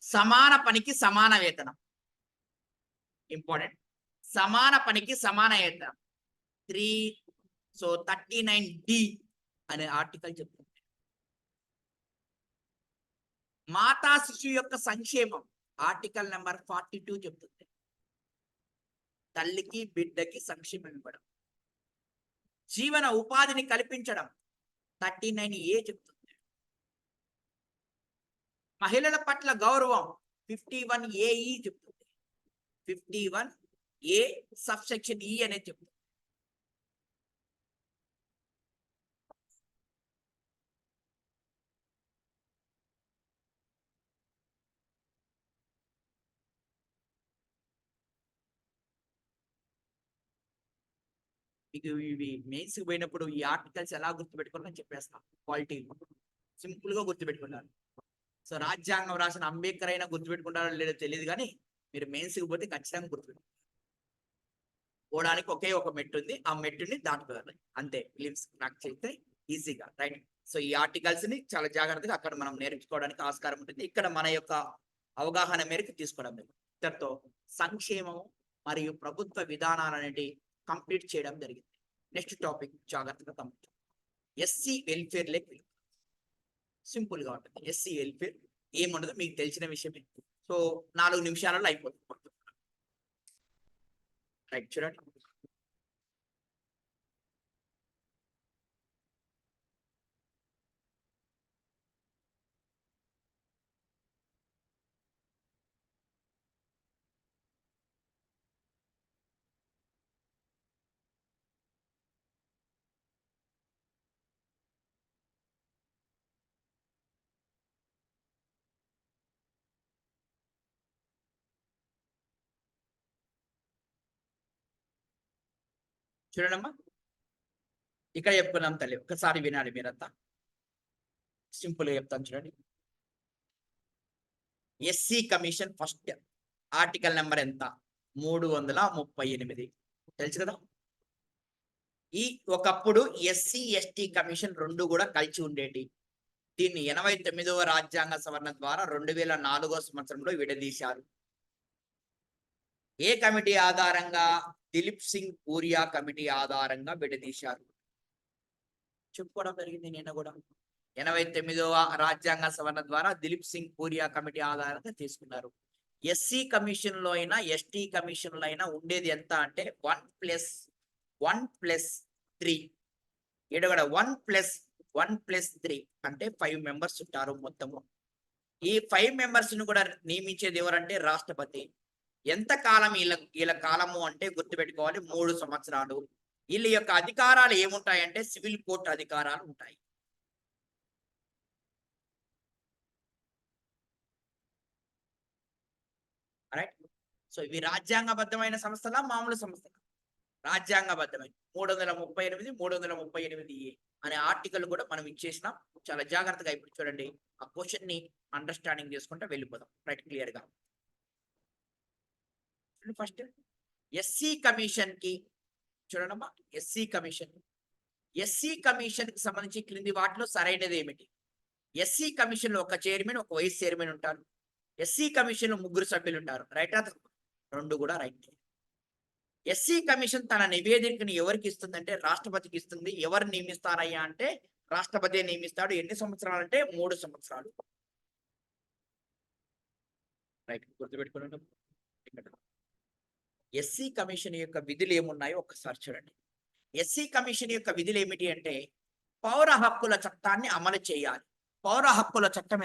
సమాన పనికి సమాన వేతనం, ఇంపార్టెంట్. సమాన పనికి సమాన వేతనం 39D అనే ఆర్టికల్ చెప్తుంది. మాతా శిశువు యొక్క సంక్షేమం ఆర్టికల్ నెంబర్ 42 చెప్తుంది. తల్లికి బిడ్డకి సంక్షేమం ఇవ్వడం. జీవన ఉపాధిని కల్పించడం 39A చెప్తుంది. మహిళల పట్ల గౌరవం 51AE చెప్తుంది. 51A సబ్సెక్షన్ E అనేది చెప్తుంది. మీకు ఇవి మెయిన్స్ పోయినప్పుడు ఈ ఆర్టికల్స్ ఎలా గుర్తుపెట్టుకోవాలని చెప్పేస్తాం. క్వాలిటీ సింపుల్ గా గుర్తుపెట్టుకుంటారు. సో రాజ్యాంగం రాసిన అంబేద్కర్ అయినా గుర్తుపెట్టుకుంటారో లేదో తెలియదు, కానీ మీరు మెయిన్స్కి పోతే ఖచ్చితంగా గుర్తుపెట్టుకుంటారు. పోవడానికి ఒకే ఒక మెట్టు ఉంది, ఆ మెట్టుని దాటుకోవాలి అంతే. ఫిలిమ్స్ నాకు చేస్తే ఈజీగా, రైట్. సో ఈ ఆర్టికల్స్ ని చాలా జాగ్రత్తగా అక్కడ మనం నేర్చుకోవడానికి ఆస్కారం ఉంటుంది. ఇక్కడ మన యొక్క అవగాహన మేరకు తీసుకోవడం లేదు. ఇంతటితో సంక్షేమం మరియు ప్రభుత్వ విధానాలు అనేవి కంప్లీట్ చేయడం జరిగింది. నెక్స్ట్ టాపిక్ జాగ్రత్తగా కంప్లీట్. ఎస్సీ వెల్ఫేర్ లెక్ సింపుల్ గా ఉంటుంది. ఎస్సీ వెల్ఫేర్ ఏముండదు, మీకు తెలిసిన విషయమే. సో 4 నిమిషాలలో అయిపోతుంది. రైట్, చూడండి. చూడండమ్మా, ఇక్కడ చెప్పుకున్నాం తల్లి, ఒకసారి వినాలి మీరంతా. సింపుల్ గా చెప్తాను చూడండి. SC commission first article number ఎంత? 338. తెలుసు కదా. ఈ ఒకప్పుడు ఎస్సీ ఎస్టీ కమిషన్ రెండు కూడా కలిసి ఉండేటి. దీన్ని 89వ రాజ్యాంగ సవరణ ద్వారా 2004వ సంవత్సరంలో విడదీశారు. ఏ కమిటీ ఆధారంగా? దిలీప్ సింగ్ పూరియా కమిటీ ఆధారంగా విడదీశారు. చెప్పుకోవడం జరిగింది నిన్న కూడా. 89వ రాజ్యాంగ సవరణ ద్వారా దిలీప్ సింగ్ పూరియా కమిటీ ఆధారంగా తీసుకున్నారు. ఎస్సీ కమిషన్ లో అయినా ఎస్టీ కమిషన్ లో అయినా ఉండేది ఎంత అంటే 1+1+3. ఇక్కడ కూడా 1+1+3 అంటే 5 మెంబర్స్ ఉంటారు మొత్తము. ఈ 5 మెంబర్స్ ను కూడా నియమించేది ఎవరంటే రాష్ట్రపతి. ఎంత కాలం వీళ్ళ కాలము అంటే గుర్తుపెట్టుకోవాలి, 3 సంవత్సరాలు. వీళ్ళ యొక్క అధికారాలు ఏముంటాయంటే సివిల్ కోర్టు అధికారాలు ఉంటాయి. రైట్. సో ఇవి రాజ్యాంగబద్ధమైన సంస్థల, మామూలు సంస్థల? రాజ్యాంగబద్ధమైన. 338, 338A అనే ఆర్టికల్ కూడా మనం ఇచ్చేసినాం. చాలా జాగ్రత్తగా ఇప్పుడు చూడండి, ఆ క్వశ్చన్ ని అండర్స్టాండింగ్ చేసుకుంటే వెళ్ళిపోదాం. రైట్, క్లియర్ గా. ఫస్ట్ ఎస్సీ కమిషన్ కి చూడమ్మా. ఎస్సీ కమిషన్ కి సంబంధించి క్రింది వాటిలో సరైనది ఏమిటి? ఎస్సీ కమిషన్ లో ఒక చైర్మన్, ఒక వైస్ చైర్మన్ ఉంటారు. ఎస్సీ కమిషన్ లో 3 సభ్యులు ఉంటారు. రైటా? 2 కూడా రైట్. ఎస్సీ కమిషన్ తన నివేదికను ఎవరికి ఇస్తుందంటే రాష్ట్రపతికి ఇస్తుంది. ఎవరు నియమిస్తారయ్యా అంటే రాష్ట్రపతి నియమిస్తాడు. ఎన్ని సంవత్సరాలు అంటే 3 సంవత్సరాలు. రైట్, గుర్తుపెట్టుకోండి. ఎస్సీ కమిషన్ యొక్క విధులు ఏమున్నాయో ఒక్కసారి చూడండి. ఎస్సీ కమిషన్ యొక్క విధులు ఏమిటి అంటే పౌర హక్కుల చట్టాన్ని అమలు చేయాలి. పౌర హక్కుల చట్టం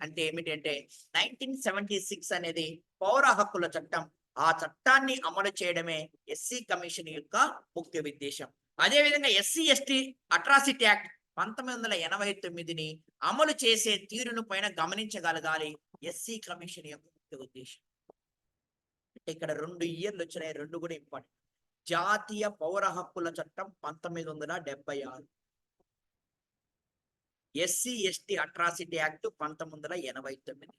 అంటే ఏమిటి అంటే 1976 అనేది పౌర హక్కుల చట్టం ఆ చట్టాన్ని అమలు చేయడమే ఎస్సీ కమిషన్ యొక్క ముఖ్య ఉద్దేశం. అదేవిధంగా ఎస్సీ ఎస్టీ అట్రాసిటీ యాక్ట్ 1989ని అమలు చేసే తీరును పైన గమనించగలగాలి ఎస్సీ కమిషన్ యొక్క ముఖ్య ఉద్దేశం. ఇక్కడ 2 ఇయర్లు వచ్చినాయి, 2 కూడా ఇంపార్టెంట్. జాతీయ పౌర హక్కుల చట్టం 1976, ఎస్సీ ఎస్టీ అట్రాసిటీ యాక్ట్ 1989.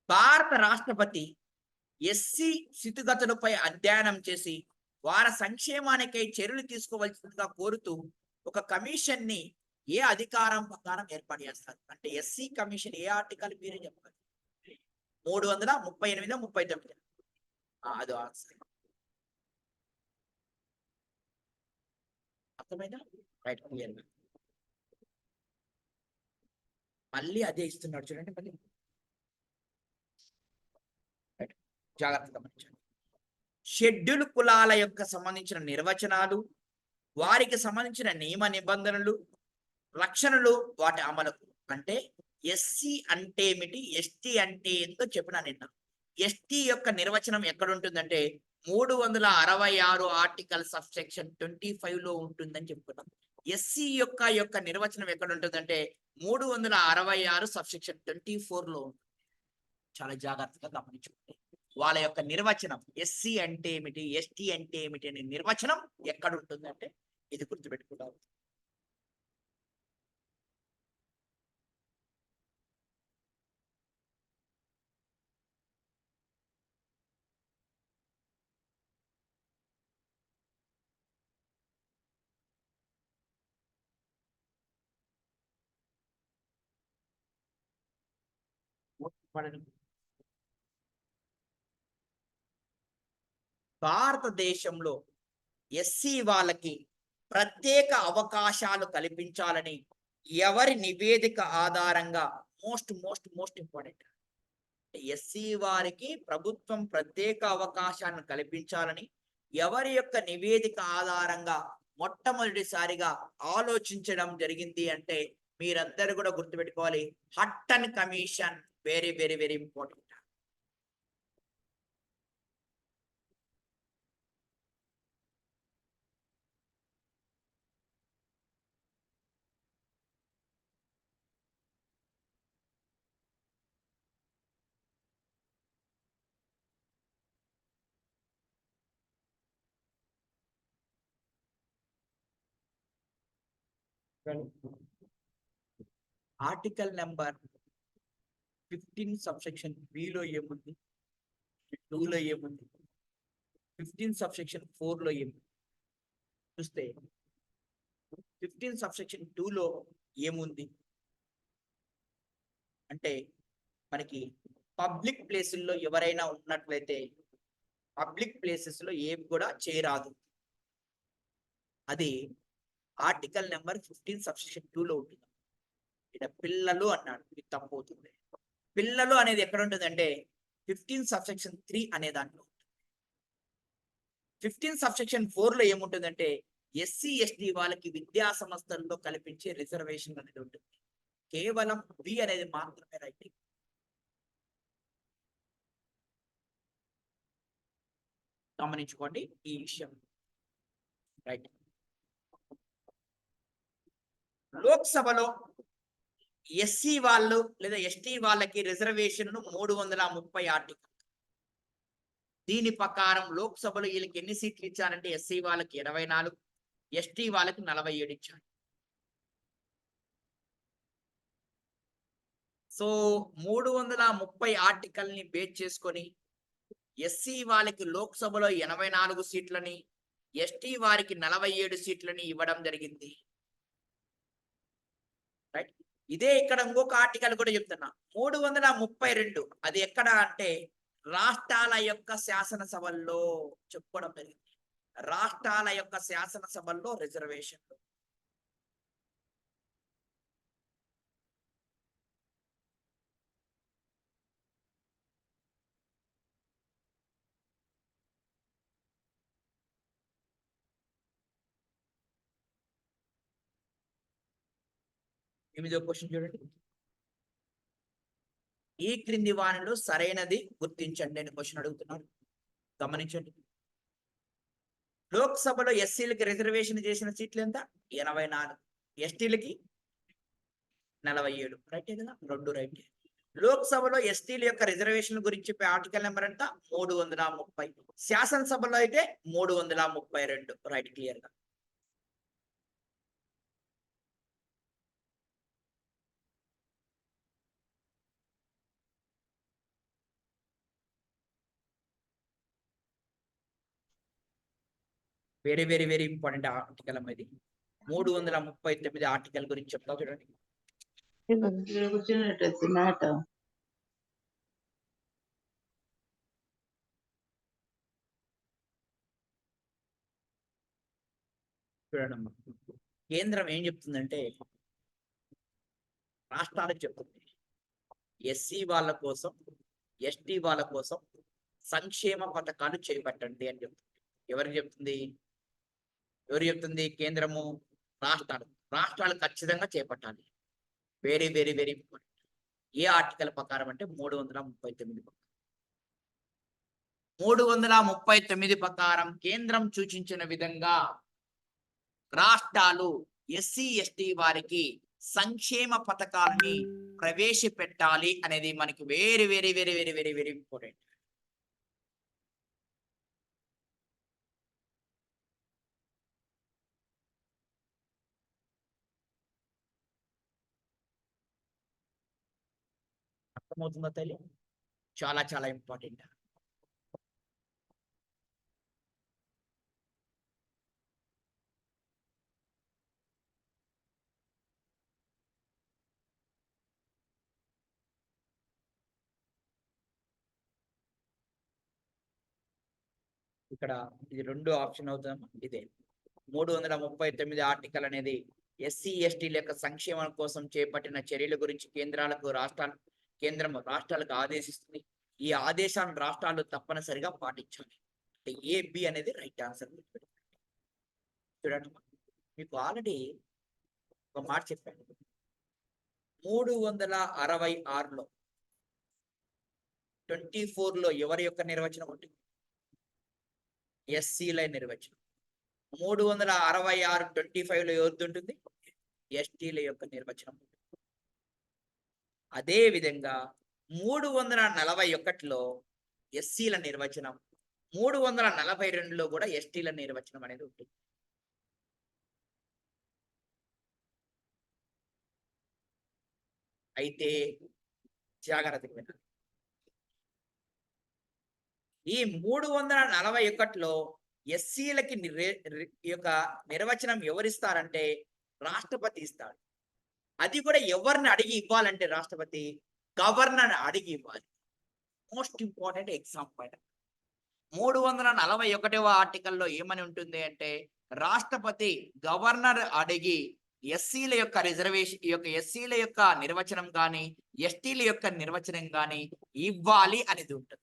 భారత రాష్ట్రపతి ఎస్సీ స్థితిగతులపై అధ్యయనం చేసి వారి సంక్షేమానికై చర్యలు తీసుకోవాల్సిందిగా కోరుతూ ఒక కమిషన్ ని ఏ అధికారం ప్రకారం ఏర్పాటు చేస్తారు అంటే ఎస్సీ కమిషన్ ఏ ఆర్టికల్ మీరే చెప్పాలి. 338, 39. అది ఆన్సర్. అర్థమైందా? Right, clear. మళ్ళీ అదే ఇస్తున్నాడు చూడండి. మళ్ళీ జాగ్రత్తగా గమనించండి. షెడ్యూల్ కులాల యొక్క సంబంధించిన నిర్వచనాలు, వారికి సంబంధించిన నియమ నిబంధనలు, రక్షణలు, వాటి అమలు. అంటే ఎస్సీ అంటే ఏమిటి, ఎస్టీ అంటే ఏంటో చెప్పినా నిన్న. ఎస్టీ యొక్క నిర్వచనం ఎక్కడ ఉంటుందంటే 366 ఆర్టికల్ సబ్సెక్షన్ 25 లో ఉంటుందని చెప్పుకున్నాం. ఎస్సీ యొక్క నిర్వచనం ఎక్కడ ఉంటుందంటే 366 సబ్సెక్షన్ 24 లో ఉంటుంది. చాలా జాగ్రత్తగా గమనించుకోండి. వాళ్ళ యొక్క నిర్వచనం ఎస్సీ అంటే ఏమిటి, ఎస్టీ అంటే ఏమిటి అనే నిర్వచనం ఎక్కడ ఉంటుందంటే ఇది గుర్తుపెట్టుకుంటారు. భారతదేశంలో ఎస్సీ వాళ్ళకి ప్రత్యేక అవకాశాలు కల్పించాలని ఎవరి నివేదిక ఆధారంగా మోస్ట్ ఇంపార్టెంట్ ఎస్సీ వారికి ప్రభుత్వం ప్రత్యేక అవకాశాలను కల్పించాలని ఎవరి యొక్క నివేదిక ఆధారంగా మొట్టమొదటిసారిగా ఆలోచించడం జరిగింది అంటే మీరందరూ కూడా గుర్తుపెట్టుకోవాలి, Hutton commission. Very very very important. Article number 15 subsection B లో ఏముంది, 2 లో ఏముంది, 15 సబ్సెక్షన్ 4 లో ఏముంది చూస్తే 15 సబ్సెక్షన్ 2 లో ఏముంది అంటే మనకి పబ్లిక్ ప్లేసుల్లో ఎవరైనా ఉన్నట్లయితే పబ్లిక్ ప్లేసెస్ లో ఏమి కూడా చేయరాదు. అది ఆర్టికల్ నెంబర్ 15 సబ్సెక్షన్ 2 లో ఉంటుంది. ఇక్కడ పిల్లలు అన్నాడు, ఇది తప్పు అవుతుంది. పిల్లలు అనేది ఎక్కడ ఉంటుంది అంటే 15 సబ్సెక్షన్ 3 అనే దాంట్లో. 15 సబ్సెక్షన్ 4 లో ఏముంటుందంటే ఎస్సీ ఎస్టీ వాళ్ళకి విద్యా సంస్థల్లో కల్పించే రిజర్వేషన్ అనేది ఉంటుంది. కేవలం బి అనేది మాత్రమే రైట్. గమనించుకోండి ఈ విషయం. రైట్. లోక్సభలో ఎస్సీ వాళ్ళు లేదా ఎస్టీ వాళ్ళకి రిజర్వేషన్ 330 ఆర్టికల్. దీని ప్రకారం లోక్సభలో వీళ్ళకి ఎన్ని సీట్లు ఇచ్చారంటే ఎస్సీ వాళ్ళకి 24, ఎస్టీ వాళ్ళకి 47 ఇచ్చారు. సో 330 ఆర్టికల్ ని బేస్ చేసుకొని ఎస్సీ వాళ్ళకి లోక్సభలో 84 సీట్లని, ఎస్టీ వారికి 47 సీట్లని ఇవ్వడం జరిగింది. రైట్. ఇదే ఇక్కడ ఇంకొక ఆర్టికల్ కూడా చెప్తున్నా 332. అది ఎక్కడ అంటే రాష్ట్రాల యొక్క శాసనసభల్లో చెప్పుకోవడం జరిగింది. రాష్ట్రాల యొక్క శాసనసభల్లో రిజర్వేషన్లు. ఎనిమిదో క్వశ్చన్ చూడండి. ఈ క్రింది వానిలో సరైనది గుర్తించండి అని క్వశ్చన్ అడుగుతున్నారు. గమనించండి. లోక్సభలో ఎస్సీలకి రిజర్వేషన్ చేసిన సీట్లు ఎంత? 84. ఎస్టీలకి 47. రైటే కదా? రెండు రైట్. లోక్సభలో ఎస్టీల యొక్క రిజర్వేషన్ గురించి చెప్పే ఆర్టికల్ నెంబర్ ఎంత? 330. శాసనసభలో అయితే 332. రైట్, క్లియర్ గా. Very very very important article అమ్మా ఇది. 339 ఆర్టికల్ గురించి చెప్తా చూడండి. చూడండి, కేంద్రం ఏం చెప్తుందంటే రాష్ట్రాలకు చెప్తుంది, ఎస్సీ వాళ్ళ కోసం, ఎస్టీ వాళ్ళ కోసం సంక్షేమ పథకాలు చేపట్టండి అని చెప్తుంది. ఎవరికి చెప్తుంది? కేంద్రము రాష్ట్రాలు ఖచ్చితంగా చేపట్టాలి. Very very very important. ఏ ఆర్టికల్ ప్రకారం అంటే 339. 339 ప్రకారం కేంద్రం సూచించిన విధంగా రాష్ట్రాలు ఎస్సీ ఎస్టీ వారికి సంక్షేమ పథకాలని ప్రవేశపెట్టాలి అనేది మనకి very very very very very very important. అర్థమవుతుందా తల్లి? చాలా చాలా ఇంపార్టెంట్. ఇక్కడ ఇది రెండు ఆప్షన్ అవుతుందమ్మా. ఇదే 339 ఆర్టికల్ అనేది ఎస్సీ ఎస్టీల యొక్క సంక్షేమం కోసం చేపట్టిన చర్యల గురించి రాష్ట్రాలకు ఆదేశిస్తుంది. ఈ ఆదేశాలను రాష్ట్రాలు తప్పనిసరిగా పాటించాలి. అంటే ఏ బి అనేది రైట్ ఆన్సర్. చూడండి, మీకు ఆల్రెడీ ఒక మాట చెప్పాను. 366లో 24లో ఎవరి యొక్క నిర్వచనం ఉంటుంది? ఎస్సీల నిర్వచనం. 366 25లో ఎవరిది ఉంటుంది? ఎస్టీల యొక్క నిర్వచనం. అదే విధంగా 341లో ఎస్సీల నిర్వచనం, 342లో కూడా ఎస్టీల నిర్వచనం అనేది ఉంటుంది. అయితే జాగ్రత్తగా వినాలి. ఈ 341లో ఎస్సీలకి యొక్క నిర్వచనం ఎవరిస్తారంటే రాష్ట్రపతి ఇస్తాడు. అది కూడా ఎవరిని అడిగి ఇవ్వాలంటే రాష్ట్రపతి గవర్నర్ అడిగి ఇవ్వాలి. Most important example. 341వ ఆర్టికల్లో ఏమని ఉంటుంది అంటే రాష్ట్రపతి గవర్నర్ అడిగి ఎస్సీల యొక్క ఎస్సీల యొక్క నిర్వచనం కానీ ఎస్టీల యొక్క నిర్వచనం కానీ ఇవ్వాలి అనేది ఉంటుంది.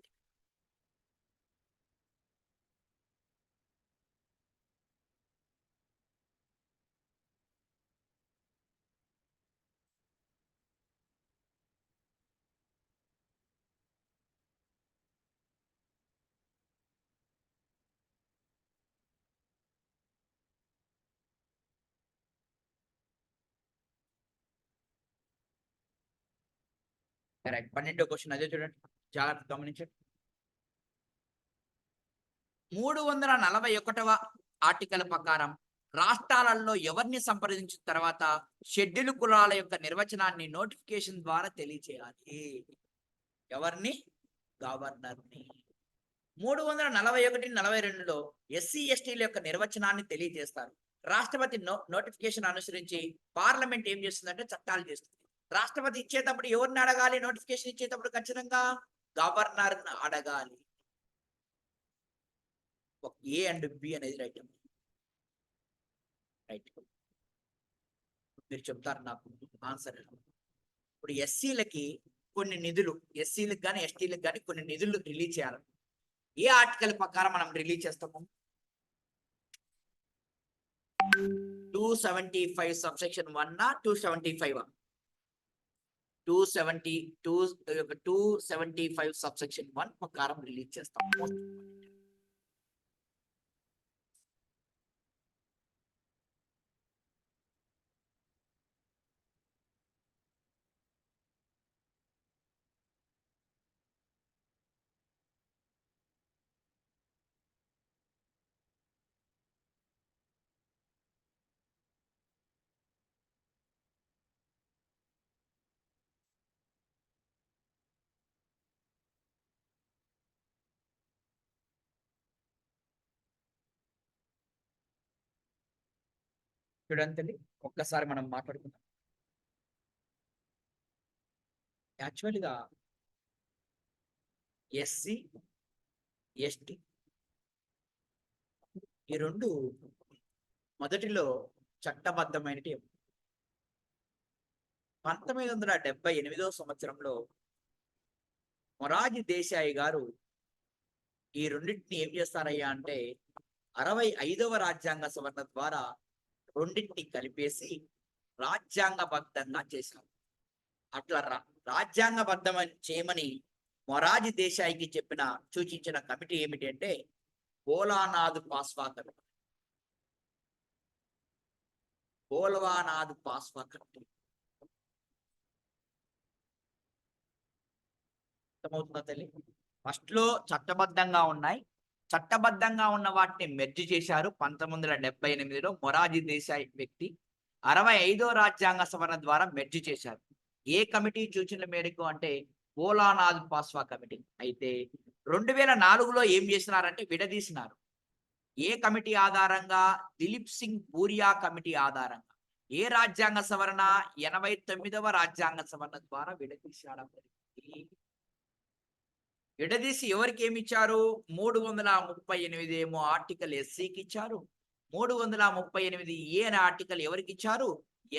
కరెక్ట్. 12వ క్వశ్చన్ అదే చూడండి, జాగ్రత్త గమనించండి. 341వ ఆర్టికల్ ప్రకారం రాష్ట్రాలలో ఎవరిని సంప్రదించిన తర్వాత షెడ్యూల్ కులాల యొక్క నిర్వచనాన్ని నోటిఫికేషన్ ద్వారా తెలియచేయాలి. ఎవరిని? గవర్నర్ని. 341, 42లో ఎస్సీ ఎస్టీల యొక్క నిర్వచనాన్ని తెలియజేస్తారు. రాష్ట్రపతి నోటిఫికేషన్ అనుసరించి పార్లమెంట్ ఏం చేస్తుందంటే చట్టాలు చేస్తుంది. రాష్ట్రపతి ఇచ్చేటప్పుడు ఎవరిని అడగాలి? నోటిఫికేషన్ ఇచ్చేటప్పుడు ఖచ్చితంగా గవర్నర్ అడగాలి. ఏ అండ్ బి అనేది రైట్. రైట్, మీరు చెప్తారు నాకు ఆన్సర్. ఇప్పుడు ఎస్సీలకి కొన్ని నిధులు, ఎస్సీలకు కానీ ఎస్టీలకు కానీ కొన్ని నిధులు రిలీజ్ చేయాలి. ఏ ఆర్టికల్ ప్రకారం మనం రిలీజ్ చేస్తాము? 275 సబ్సెక్షన్ 1 275 275 సబ్సెక్షన్ 1 ప్రకారం రిలీజ్ చేస్తాం. చూడండి, ఒక్కసారి మనం మాట్లాడుకుందాం. యాక్చువల్గా ఎస్సీ ఎస్టీ ఈ రెండు మొదటిలో చట్టబద్ధమైనటి. 1978 సంవత్సరంలో మొరార్జీ దేశాయి గారు ఈ రెండింటిని ఏం చేస్తారయ్యా అంటే 65వ రాజ్యాంగ సవరణ ద్వారా రెండింటిని కలిపేసి రాజ్యాంగబద్ధంగా చేశారు. అట్లా రాజ్యాంగబద్ధం చేయమని మొరార్జీ దేశాయికి సూచించిన కమిటీ ఏమిటి అంటే భోలానాథ్ పాస్వా కమిటీ. భోలానాథ్ పాస్వా కమిటీ. అర్థమవుతుందా తల్లి? ఫస్ట్ లో చట్టబద్ధంగా ఉన్నాయి, చట్టబద్ధంగా ఉన్న వాటిని మెర్జ్ చేశారు 1978లో మొరార్జీ దేశాయ్ వ్యక్తి. 65వ రాజ్యాంగ సవరణ ద్వారా మెర్జ్ చేశారు. ఏ కమిటీ సూచనల మేరకు అంటే భోలానాథ్ పాస్వా కమిటీ. అయితే 2004లో ఏం చేసినారంటే విడదీసినారు. ఏ కమిటీ ఆధారంగా? దిలీప్ సింగ్ బూరియా కమిటీ ఆధారంగా. ఏ రాజ్యాంగ సవరణ? 89వ రాజ్యాంగ సవరణ ద్వారా విడదీశారు. విడదీసి ఎవరికి ఏమి ఇచ్చారు? 338 ఏమో ఆర్టికల్ ఎస్సీకి ఇచ్చారు, 338 ఏ అనే ఆర్టికల్ ఎవరికి ఇచ్చారు?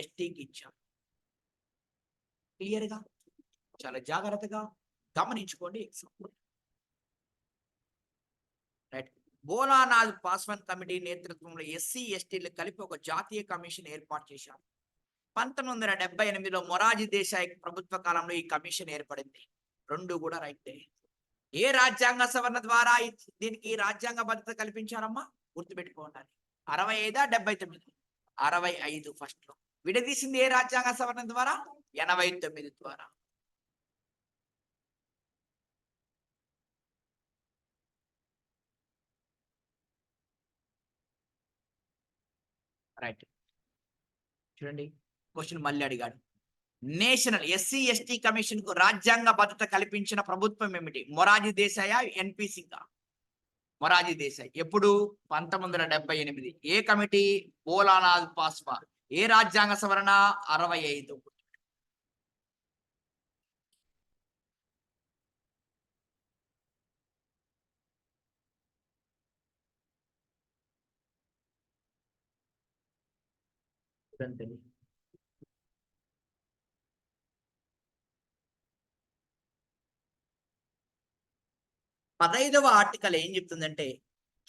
ఎస్టీకి ఇచ్చారు. క్లియర్ గా చాలా జాగ్రత్తగా గమనించుకోండి. రైట్. భోలానాథ్ పాస్వాన్ కమిటీ నేతృత్వంలో ఎస్సీ ఎస్టీలు కలిపి ఒక జాతీయ కమిషన్ ఏర్పాటు చేశారు. 1978లో మొరార్జీ దేశాయ్ ప్రభుత్వ కాలంలో ఈ కమిషన్ ఏర్పడింది. రెండు కూడా రైటే. ఏ రాజ్యాంగ సవరణ ద్వారా దీనికి రాజ్యాంగ భద్రత కల్పించారమ్మా? గుర్తుపెట్టుకోండి. 65 79? 65 ఫస్ట్ లో. విడదీసింది ఏ రాజ్యాంగ సవరణ ద్వారా? 89 ద్వారా. రైట్. చూడండి, క్వశ్చన్ మళ్ళీ అడిగాడు. నేషనల్ ఎస్సీ ఎస్టీ కమిషన్ కు రాజ్యాంగ భద్రత కల్పించిన ప్రభుత్వం ఏమిటి? మొరార్జీ దేశాయా, ఎన్పి సింగా? మొరార్జీ దేశాయ్. ఎప్పుడు? 1978. ఏ కమిటీ? భోలానాథ్ పాస్వా. ఏ రాజ్యాంగ సవరణ? 65. పదైదవ ఆర్టికల్ ఏం చెప్తుందంటే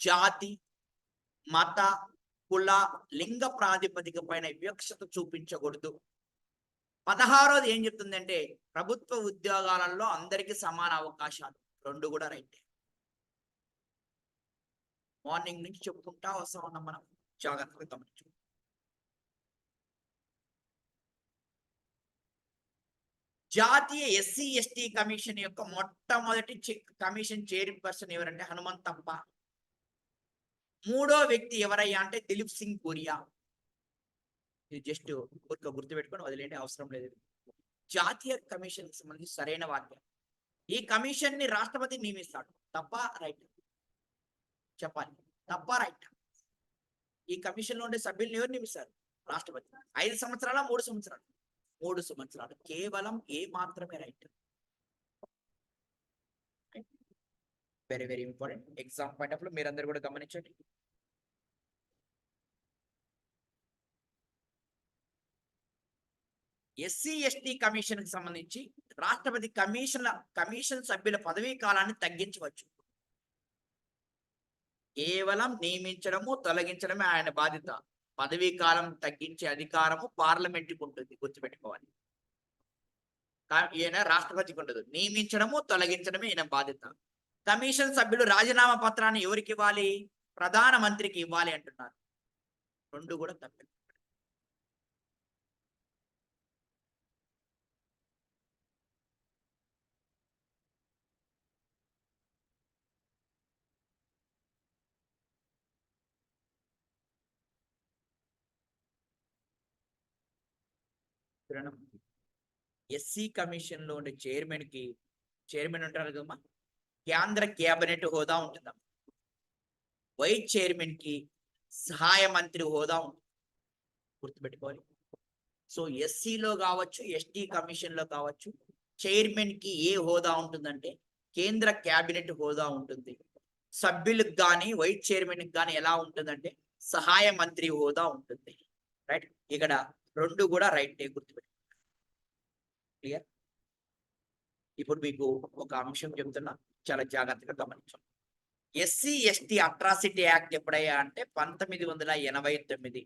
జాతి, మత, కుల, లింగ ప్రాతిపదిక పైన వివక్షత చూపించకూడదు. 16వది ఏం చెప్తుందంటే ప్రభుత్వ ఉద్యోగాలలో అందరికీ సమాన అవకాశాలు. రెండు కూడా రైట్. మార్నింగ్ నుంచి చెప్పుకుంటా వస్తా ఉన్నాం మనం, జాగ్రత్తగా గమనించు. జాతీయ ఎస్సీ ఎస్టీ కమిషన్ యొక్క మొట్టమొదటి కమిషన్ చైర్పర్సన్ ఎవరంటే హనుమంతప్ప. మూడో వ్యక్తి ఎవరయ్యా అంటే దిలీప్ సింగ్ బూరియా. ఇది జస్ట్ గుర్తుపెట్టుకొని వదిలేండి, అవసరం లేదు. జాతీయ కమిషన్ సంబంధించి సరైన వాక్యం. ఈ కమిషన్ ని రాష్ట్రపతి నియమిస్తాడు. తప్ప రైట్? చెప్పాలి. తప్ప రైట్? ఈ కమిషన్ లో ఉండే సభ్యులను ఎవరు నియమిస్తారు? రాష్ట్రపతి. 5 సంవత్సరాల 3 సంవత్సరాలు? 3 సంవత్సరాలు. కేవలం ఏ మాత్రమే right. Very very important exam point of మీరందరూ కూడా గమనించండి. ఎస్సీ ఎస్టీ కమిషన్ కి సంబంధించి రాష్ట్రపతి కమిషన్ సభ్యుల పదవీ కాలాన్ని తగ్గించవచ్చు. కేవలం నియమించడము తొలగించడమే ఆయన బాధ్యత. పదవీ కాలం తగ్గించే అధికారము పార్లమెంటుకు ఉంటుంది, గుర్తుపెట్టుకోవాలి. ఈయన రాష్ట్రపతికి ఉండదు. నియమించడము తొలగించడమే ఈయన బాధ్యత. కమిషన్ సభ్యులు రాజీనామా పత్రాన్ని ఎవరికి ఇవ్వాలి? ప్రధానమంత్రికి ఇవ్వాలి అంటున్నారు. రెండు కూడా తప్పే. ఎస్సీ కమిషన్ లో ఉండే చైర్మన్ ఉంటారు కదమ్మా, కేంద్ర కేబినెట్ హోదా ఉంటుందా. వైస్ చైర్మన్ కి సహాయ మంత్రి హోదా ఉంటుంది, గుర్తుపెట్టుకోవాలి. సో ఎస్సీలో కావచ్చు, ఎస్టీ కమిషన్ లో కావచ్చు, చైర్మన్ కి ఏ హోదా ఉంటుందంటే కేంద్ర కేబినెట్ హోదా ఉంటుంది. సభ్యులకు కానీ వైస్ చైర్మన్ కి కానీ ఎలా ఉంటుందంటే సహాయ మంత్రి హోదా ఉంటుంది. రైట్, ఇక్కడ రెండు కూడా రైట్, గుర్తుపెట్టు. క్లియర్? ఇప్పుడు మీకు ఒక అంశం చెప్తున్నా, చాలా జాగ్రత్తగా గమనించాం. ఎస్సీ ఎస్టీ అట్రాసిటీ యాక్ట్ ఎప్పుడయ్యా అంటే 1989.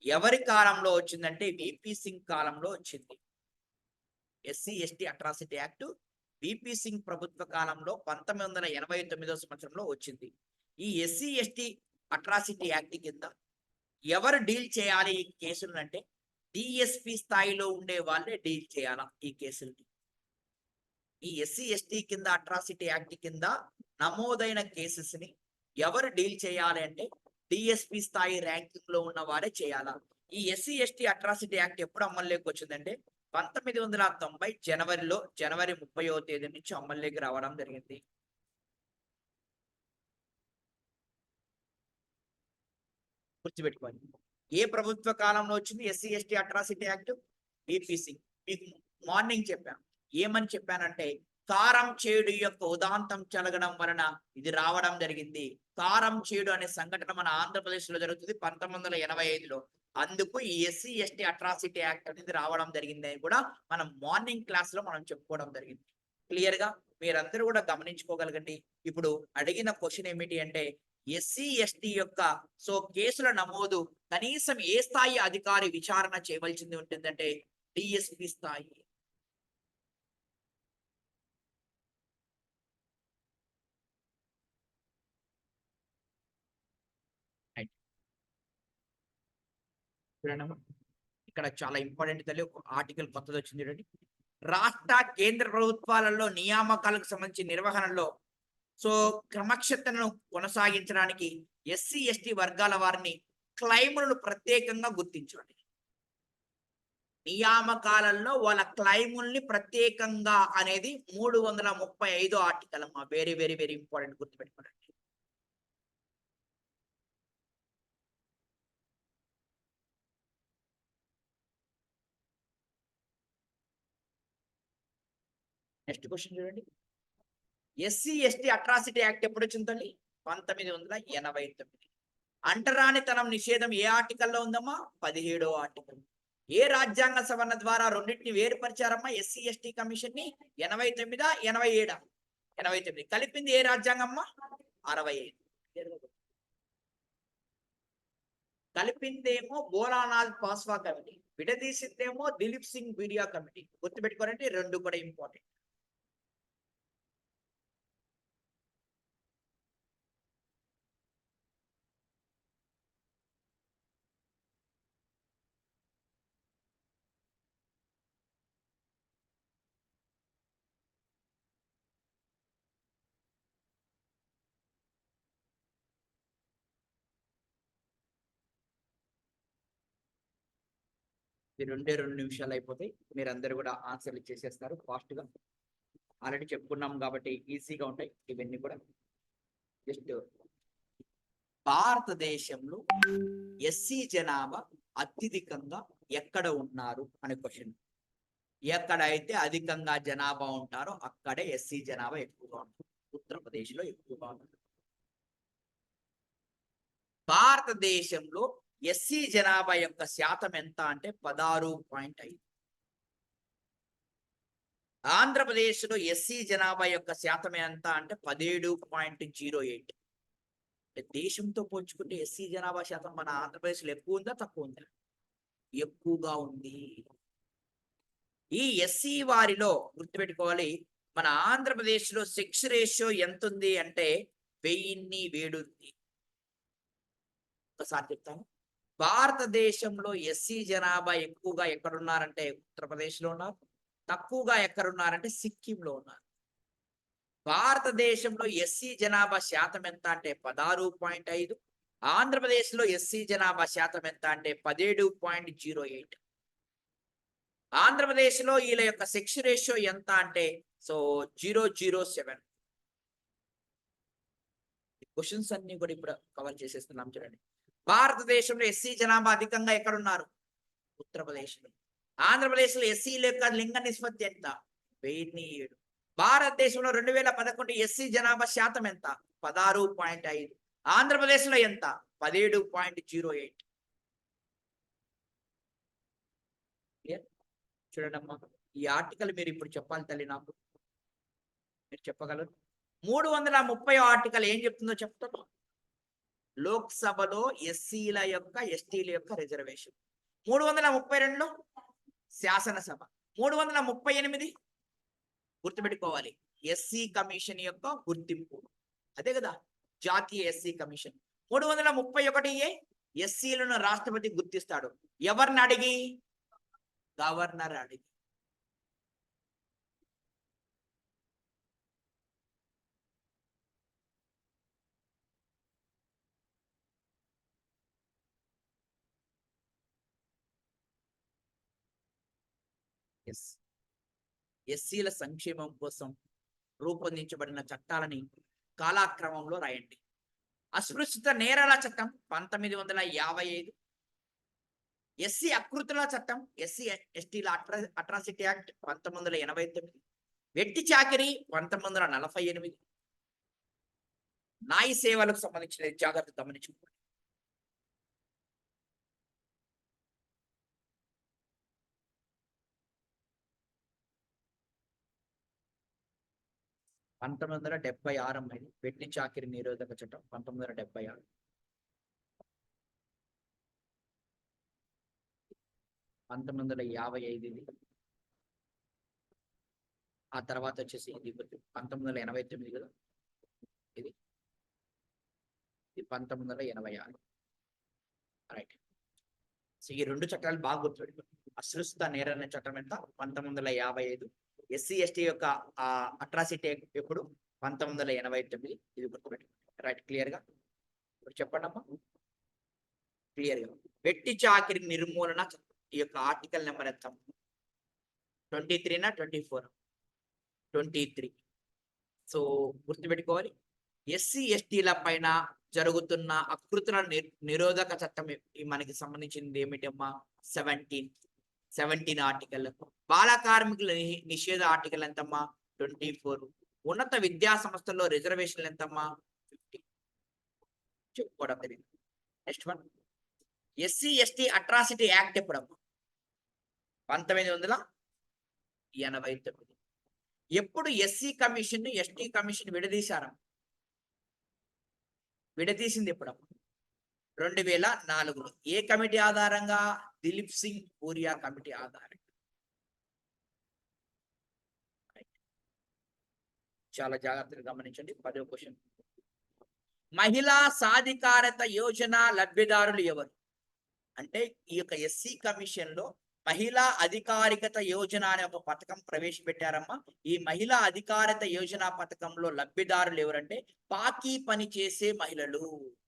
ఎవరి కాలంలో వచ్చిందంటే విపి సింగ్ కాలంలో వచ్చింది. SC ST atrocity act VP Singh ప్రభుత్వ కాలంలో 1989 సంవత్సరంలో వచ్చింది. ఈ ఎస్సీ ఎస్టీ అట్రాసిటీ యాక్ట్ కింద ఎవరు డీల్ చేయాలి ఈ కేసులు అంటే డిఎస్పి స్థాయిలో ఉండే వాళ్ళే డీల్ చేయాలా ఈ కేసుల్ని. ఈ ఎస్సీ ఎస్టీ కింద అట్రాసిటీ యాక్ట్ కింద నమోదైన కేసెస్ ని ఎవరు డీల్ చేయాలి అంటే డిఎస్పి స్థాయి ర్యాంకింగ్ లో ఉన్న వారే చేయాలా. ఈ ఎస్సీ ఎస్టీ అట్రాసిటీ యాక్ట్ ఎప్పుడు అమల్లోకి వచ్చిందంటే 1990 జనవరి 30వ తేదీ నుంచి అమల్లోకి రావడం జరిగింది. గుర్తుపెట్టుకోండి. ఏ ప్రభుత్వ కాలంలో వచ్చింది SC ST atrocity act? VP Singh. మీకు మార్నింగ్ చెప్పాను, ఏమని చెప్పానంటే కారం చేడు యొక్క ఉదాంతం చలగడం వలన ఇది రావడం జరిగింది. కారం చేడు అనే సంఘటన మన ఆంధ్రప్రదేశ్ లో జరుగుతుంది 1985లో. అందుకు ఈ ఎస్సీ ఎస్టీ అట్రాసిటీ యాక్ట్ అనేది రావడం జరిగింది అని కూడా మనం మార్నింగ్ క్లాస్ లో మనం చెప్పుకోవడం జరిగింది. క్లియర్ గా మీరందరూ కూడా గమనించుకోగలగండి. ఇప్పుడు అడిగిన క్వశ్చన్ ఏమిటి అంటే ఎస్సీ ఎస్టీ యొక్క కేసుల నమోదు కనీసం ఏ స్థాయి అధికారి విచారణ చేయవలసింది ఉంటుందంటే డిఎస్పి స్థాయి. ఇక్కడ చాలా ఇంపార్టెంట్ తల్లి ఒక ఆర్టికల్ కొత్తది వచ్చింది చూడండి. రాష్ట్ర కేంద్ర ప్రభుత్వాలలో నియామకాలకు సంబంధించి నిర్వహణలో క్రమక్షతను కొనసాగించడానికి ఎస్సీ ఎస్టీ వర్గాల వారిని క్లైములను ప్రత్యేకంగా గుర్తించండి. నియామకాలలో వాళ్ళ క్లైముల్ని ప్రత్యేకంగా అనేది 335 ఆర్టికల్ అమ్మా. వెరీ వెరీ వెరీ ఇంపార్టెంట్, గుర్తుపెట్టుకోండి. నెక్స్ట్ క్వశ్చన్ చూడండి. ఎస్సీ ఎస్టీ అట్రాసిటీ యాక్ట్ ఎప్పుడు వచ్చింది తల్లి? 1989. అంటరానితనం నిషేధం ఏ ఆర్టికల్లో ఉందమ్మా? 17వ ఆర్టికల్. ఏ రాజ్యాంగ సవరణ ద్వారా రెండింటిని వేరుపరిచారమ్మా ఎస్సీ ఎస్టీ కమిషన్ ని? 89, 87? 89. కలిపింది ఏ రాజ్యాంగమ్మా? 65. కలిపిందేమో భోలానాథ్ పాస్వా కమిటీ, విడదీసిందేమో దిలీప్ సింగ్ బిడియా కమిటీ. గుర్తుపెట్టుకోవాలంటే రెండు కూడా ఇంపార్టెంట్. ఇది 2 నిమిషాలు అయిపోతాయి. మీరందరూ కూడా ఆన్సర్లు చేసేస్తారు ఫాస్ట్ గా. ఆల్రెడీ చెప్పుకున్నాం కాబట్టి ఈజీగా ఉంటాయి ఇవన్నీ కూడా. జస్ట్ భారతదేశంలో ఎస్సీ జనాభా అత్యధికంగా ఎక్కడ ఉన్నారు అనే క్వశ్చన్. ఎక్కడైతే అధికంగా జనాభా ఉంటారో అక్కడే ఎస్సీ జనాభా ఎక్కువగా ఉంటుంది. ఉత్తరప్రదేశ్లో ఎక్కువగా ఉన్నారు. భారతదేశంలో ఎస్సీ జనాభా యొక్క శాతం ఎంత అంటే 16.5. ఆంధ్రప్రదేశ్లో ఎస్సీ జనాభా యొక్క శాతం ఎంత అంటే 17.08. దేశంతో పోల్చుకుంటే ఎస్సీ జనాభా శాతం మన ఆంధ్రప్రదేశ్లో ఎక్కువ ఉందా తక్కువ ఉందా? ఎక్కువగా ఉంది. ఈ ఎస్సీ వారిలో గుర్తుపెట్టుకోవాలి, మన ఆంధ్రప్రదేశ్లో సెక్స్ రేషియో ఎంత ఉంది అంటే 1007 ఉంది. ఒకసారి చెప్తాను. భారతదేశంలో ఎస్సీ జనాభా ఎక్కువగా ఎక్కడున్నారంటే ఉత్తరప్రదేశ్లో ఉన్నారు. తక్కువగా ఎక్కడున్నారంటే సిక్కింలో ఉన్నారు. భారతదేశంలో ఎస్సీ జనాభా శాతం ఎంత అంటే 16.5. ఆంధ్రప్రదేశ్లో ఎస్సీ జనాభా శాతం ఎంత అంటే 17.08. ఆంధ్రప్రదేశ్లో వీళ్ళ యొక్క సెక్స్ రేషియో ఎంత అంటే 007. క్వశ్చన్స్ అన్ని కూడా ఇప్పుడు కవర్ చేసేస్తున్నాం చూడండి. భారతదేశంలో ఎస్సీ జనాభా అధికంగా ఎక్కడున్నారు? ఉత్తరప్రదేశ్లో. ఆంధ్రప్రదేశ్లో ఎస్సీల యొక్క లింగ నిష్పత్తి ఎంత? 1007. భారతదేశంలో 2011 ఎస్సీ జనాభా శాతం ఎంత? 16.5. ఆంధ్రప్రదేశ్లో ఎంత? 17.08. చూడండమ్మా, ఈ ఆర్టికల్ మీరు ఇప్పుడు చెప్పాలి తల్లి, నాకు మీరు చెప్పగలరు? 330 ఆర్టికల్ ఏం చెప్తుందో చెప్తాను. లోక్సభలో ఎస్సీల యొక్క ఎస్టీల యొక్క రిజర్వేషన్. 332లో శాసనసభ. 338 గుర్తుపెట్టుకోవాలి, ఎస్సీ కమిషన్ యొక్క గుర్తింపు. అదే కదా జాతీయ ఎస్సీ కమిషన్. 331 ఎస్సీలను రాష్ట్రపతి గుర్తిస్తాడు. ఎవరిని అడిగి? గవర్నర్ అడిగి. ఎస్సీల సంక్షేమం కోసం రూపొందించబడిన చట్టాలని కాలక్రమంలో రాయండి. అస్పృశ్యత నేరాల చట్టం 1955. ఎస్సీ అకృతుల చట్టం, ఎస్సీ ఎస్టీల అట్రాసిటీ యాక్ట్ 1989. వెట్టి చాకిరీ 1948. న్యాయ సేవలకు సంబంధించిన జాగ్రత్త గమనించుకోండి. అమ్మాయి వెట్టి చాకిరీ నిరోధక చట్టం 1976. 1955 ఆ తర్వాత వచ్చేసి ఇది 1989 కదా, ఇది 1986. రైట్. సో ఈ రెండు చట్టాలు బాగా గుర్తుపెట్టుకోండి. అసృష్ట నేరణ చట్టం ఎంత? 1955. ఎస్సీ ఎస్టీ యొక్క అట్రాసిటీ ఎప్పుడు? 1989. ఇది గుర్తుపెట్టుకోండి. రైట్, క్లియర్ గా ఇప్పుడు చెప్పండి అమ్మా, క్లియర్ గా. వెట్టి చాకిరి నిర్మూలన ఈ యొక్క ఆర్టికల్ నెంబర్ ఎంత? 23నా 24? 23. సో గుర్తుపెట్టుకోవాలి, ఎస్సీ ఎస్టీల పైన జరుగుతున్న అకృతుల నిరోధక చట్టం మనకి సంబంధించింది ఏమిటమ్మా? 17 ఆర్టికల్. బాల కార్మికుల నిషేధ ఆర్టికల్ ఎంతమ్మా? 24. ఉన్నత విద్యా సంస్థల్లో రిజర్వేషన్లు ఎంతమ్మా? 50. చెప్పుకోవడం తెలియదు. Next one, SC ST atrocity act ఎప్పుడమ్మా? 1989. ఎప్పుడు ఎస్సీ కమిషన్ ఎస్టీ కమిషన్ విడదీశారా? విడదీసింది ఎప్పుడమ్మా? 2004లో. ఏ కమిటీ ఆధారంగా? దిలీప్ సింగ్ పూరియా కమిటీ ఆధారంగా. చాలా జాగ్రత్తగా గమనించండి. 10వ క్వశ్చన్, మహిళా సాధికారత యోజన లబ్ధిదారులు ఎవరు? అంటే ఈ యొక్క ఎస్సీ కమిషన్ లో మహిళా అధికారికత యోజన అనే ఒక పథకం ప్రవేశపెట్టారమ్మా. ఈ మహిళా అధికారిత యోజన పథకంలో లబ్ధిదారులు ఎవరంటే పాకీ పని చేసే మహిళలు.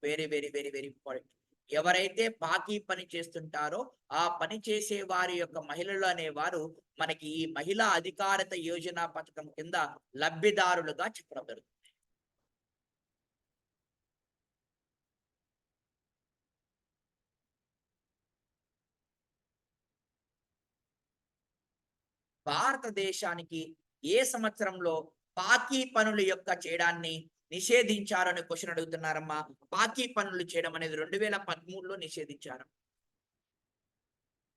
Very very very very important. ఎవరైతే పాకీ పని చేస్తుంటారో ఆ పని చేసే వారి యొక్క మహిళలు అనేవారు మనకి ఈ మహిళా అధికారిత యోజన పథకం కింద లబ్ధిదారులుగా చెప్పడం జరుగుతుంది. భారతదేశానికి ఏ సంవత్సరంలో బాకీ పనుల యొక్క చేయడాన్ని నిషేధించారని క్వశ్చన్ అడుగుతున్నారమ్మా. బాకీ పనులు చేయడం అనేది 2013లో నిషేధించారు.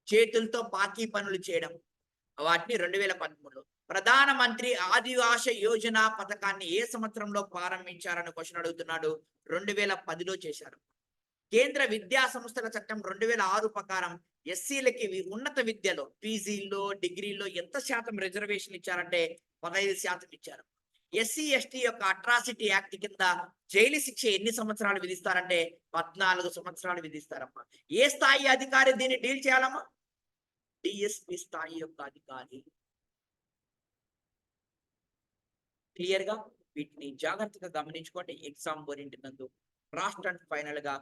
చేతులతో బాకీ పనులు చేయడం వాటిని 2013లో. ప్రధానమంత్రి ఆదివాస యోజన పథకాన్ని ఏ సంవత్సరంలో ప్రారంభించారని క్వశ్చన్ అడుగుతున్నాడు. 2010లో చేశారు. కేంద్ర విద్యా సంస్థల చట్టం 2006 ప్రకారం ఎస్సీలకి ఉన్నత విద్యలో పీజీల్లో డిగ్రీల్లో ఎంత శాతం రిజర్వేషన్ ఇచ్చారంటే 15% ఇచ్చారు. ఎస్సీ ఎస్టీ యొక్క అట్రాసిటీ యాక్ట్ కింద జైలు శిక్ష ఎన్ని సంవత్సరాలు విధిస్తారంటే 14 సంవత్సరాలు విధిస్తారమ్మా. ఏ స్థాయి అధికారి దీన్ని డీల్ చేయాలమ్మా? డిఎస్పి స్థాయి యొక్క అధికారి. క్లియర్ గా వీటిని జాగ్రత్తగా గమనించుకోండి. Exam oriented last and final గా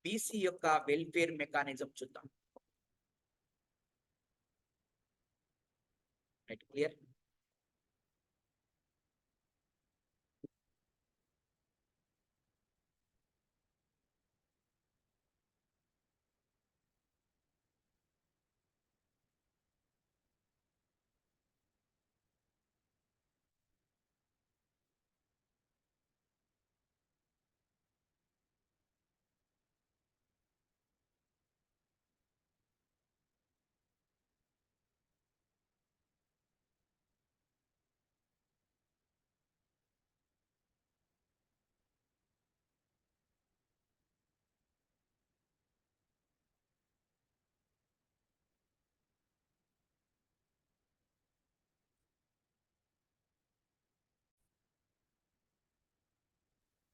బీసీ యొక్క వెల్ఫేర్ మెకానిజం చూద్దాం. Right, clear.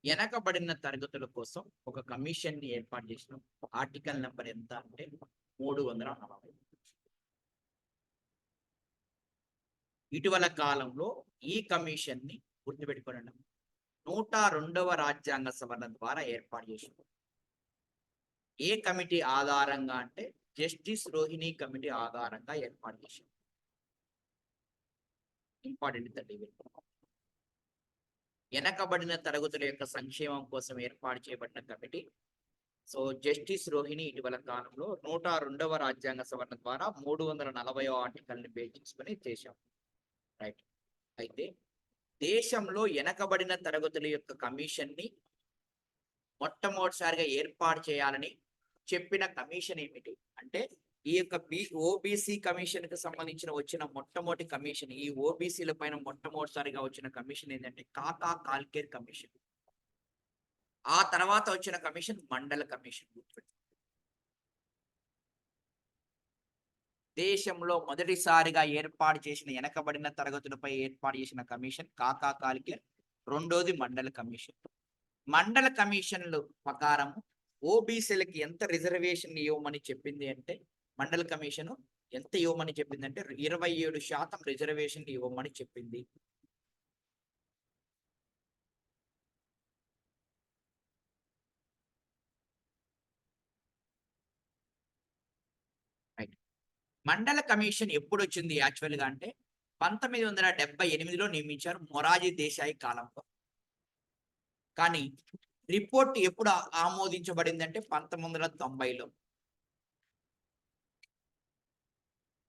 వెనకబడిన తరగతుల కోసం ఒక కమిషన్ ని ఏర్పాటు చేసిన ఆర్టికల్ నెంబర్ ఎంత అంటే 340. ఇటీవల కాలంలో ఈ కమిషన్ ని గుర్తుపెట్టుకోండి, 102వ రాజ్యాంగ సవరణ ద్వారా ఏర్పాటు చేసింది. ఏ కమిటీ ఆధారంగా అంటే జస్టిస్ రోహిణి కమిటీ ఆధారంగా ఏర్పాటు చేసింది. Important thirty. వెనకబడిన తరగతుల యొక్క సంక్షేమం కోసం ఏర్పాటు చేయబడిన కమిటీ. సో జస్టిస్ రోహిణి ఇటీవల కాలంలో 102వ రాజ్యాంగ సవరణ ద్వారా 340వ ఆర్టికల్ ని బేస్ చేసుకుని చేశాం. రైట్. అయితే దేశంలో వెనకబడిన తరగతుల యొక్క కమిషన్ ని మొట్టమొదటిసారిగా ఏర్పాటు చేయాలని చెప్పిన కమిషన్ ఏమిటి అంటే ఈ యొక్క ఓబీసీ కమిషన్ కి సంబంధించిన వచ్చిన మొట్టమొదటి కమిషన్, ఈ ఓబీసీల పైన మొట్టమొదటిసారిగా వచ్చిన కమిషన్ ఏంటంటే కాకా కాల్కేర్ కమిషన్. ఆ తర్వాత వచ్చిన కమిషన్ మండల కమిషన్. దేశంలో మొదటిసారిగా ఏర్పాటు చేసిన వెనకబడిన తరగతులపై ఏర్పాటు చేసిన కమిషన్ కాకా కాల్కేర్. రెండోది మండల కమిషన్. మండల కమిషన్లు ప్రకారం ఓబీసీలకి ఎంత రిజర్వేషన్ ఇవ్వమని చెప్పింది అంటే మండల కమిషన్ ఎంత ఇవ్వమని చెప్పింది అంటే 27% రిజర్వేషన్ ఇవ్వమని చెప్పింది. మండల కమిషన్ ఎప్పుడు వచ్చింది యాక్చువల్ గా అంటే 1978లో నియమించారు మొరాజీ దేశాయి కాలంలో. కానీ రిపోర్ట్ ఎప్పుడు ఆమోదించబడింది అంటే 1990లో.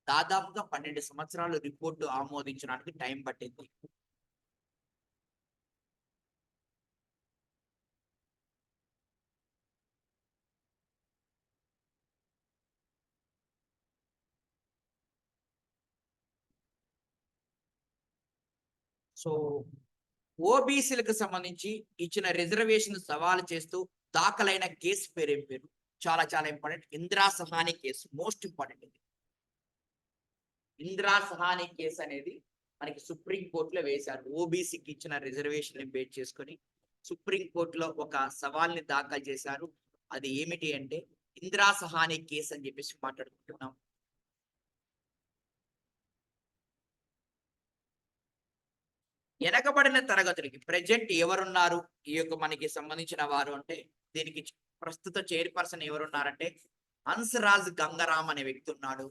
దాదాపుగా 12 సంవత్సరాలు రిపోర్టు ఆమోదించడానికి టైం పట్టింది. సో ఓబీసీలకు సంబంధించి ఇచ్చిన రిజర్వేషన్ సవాలు చేస్తూ దాఖలైన కేసు పేరు పేరు చాలా చాలా important. Indira Sahani case most important. ఇది ఇందిరా సహాని కేసు అనేది మనకి సుప్రీం కోర్టులో వేశారు. ఓబీసీకి ఇచ్చిన రిజర్వేషన్ బేస్ చేసుకొని సుప్రీం కోర్టులో ఒక సవాల్ని దాఖలు చేశారు. అది ఏమిటి అంటే ఇందిరా సహాని కేసు అని చెప్పేసి మాట్లాడుకుంటున్నాం. వెనకబడిన తరగతులకి ప్రజెంట్ ఎవరున్నారు ఈ యొక్క మనకి సంబంధించిన వారు అంటే దీనికి ప్రస్తుత చైర్పర్సన్ ఎవరున్నారంటే హన్స్రాజ్ గంగారాం అనే వ్యక్తి ఉన్నాడు.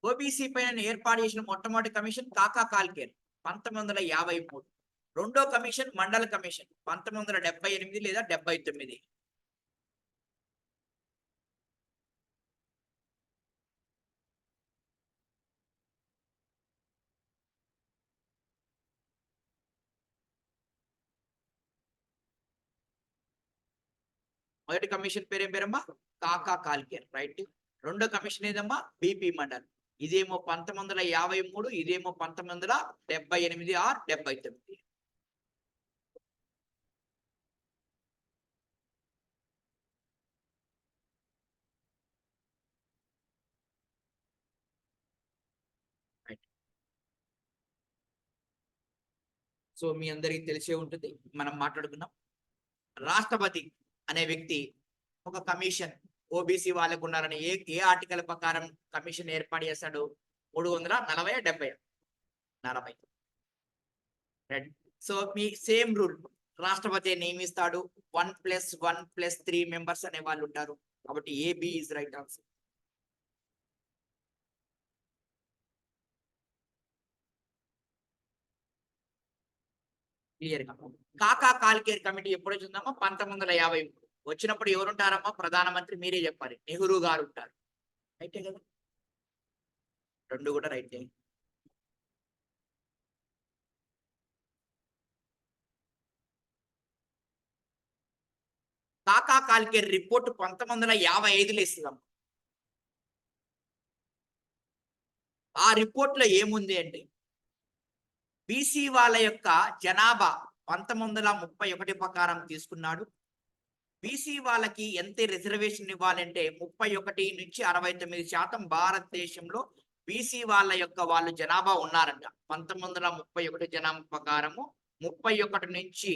ఓబీసీ పైన ఏర్పాటు చేసిన మొట్టమొదటి కమిషన్ కాకా కాల్కేర్ 1953. రెండో కమిషన్ మండల కమిషన్ 1978 లేదా 79. మొదటి కమిషన్ పేరేం పేరమ్మా? కాకా కాల్కేర్, రైట్. రెండో కమిషన్ ఏదమ్మా? బీపీ మండల్. ఇదేమో 1953, ఇదేమో 1978 ఆర్ 79. సో మీ అందరికీ తెలిసే ఉంటుంది, మనం మాట్లాడుకున్నాం. రాష్ట్రపతి అనే వ్యక్తి ఒక కమిషన్ ఓబీసీ వాళ్ళకు ఉన్నారని ఏ ఆర్టికల్ ప్రకారం కమిషన్ ఏర్పాటు చేస్తాడు? 340, 70, 40. సో మీ సేమ్ రూల్, రాష్ట్రపతి నియమిస్తాడు. 1+1+3 మెంబర్స్ అనే వాళ్ళు ఉంటారు. కాబట్టి AB is right answer. Clear గా. కాకా కాల్కేర్ కమిటీ ఎప్పుడు వచ్చిందమ్మా? 1953. వచ్చినప్పుడు ఎవరుంటారమ్మా? ప్రధానమంత్రి. మీరే చెప్పాలి. నెహ్రూ గారు ఉంటారు. రైటే కదా? రెండు కూడా రైటే. కాకా కాల్కేర్ రిపోర్ట్ 1955లో ఇస్తుందమ్మా. ఆ రిపోర్ట్ లో ఏముంది అంటే, బీసీ వాళ్ళ యొక్క జనాభా 1931 ప్రకారం తీసుకున్నాడు. బీసీ వాళ్ళకి ఎంత రిజర్వేషన్ ఇవ్వాలంటే 31 నుంచి 69% భారతదేశంలో బీసీ వాళ్ళ యొక్క వాళ్ళు జనాభా ఉన్నారంట. 1931 జనాభా ప్రకారము 31 నుంచి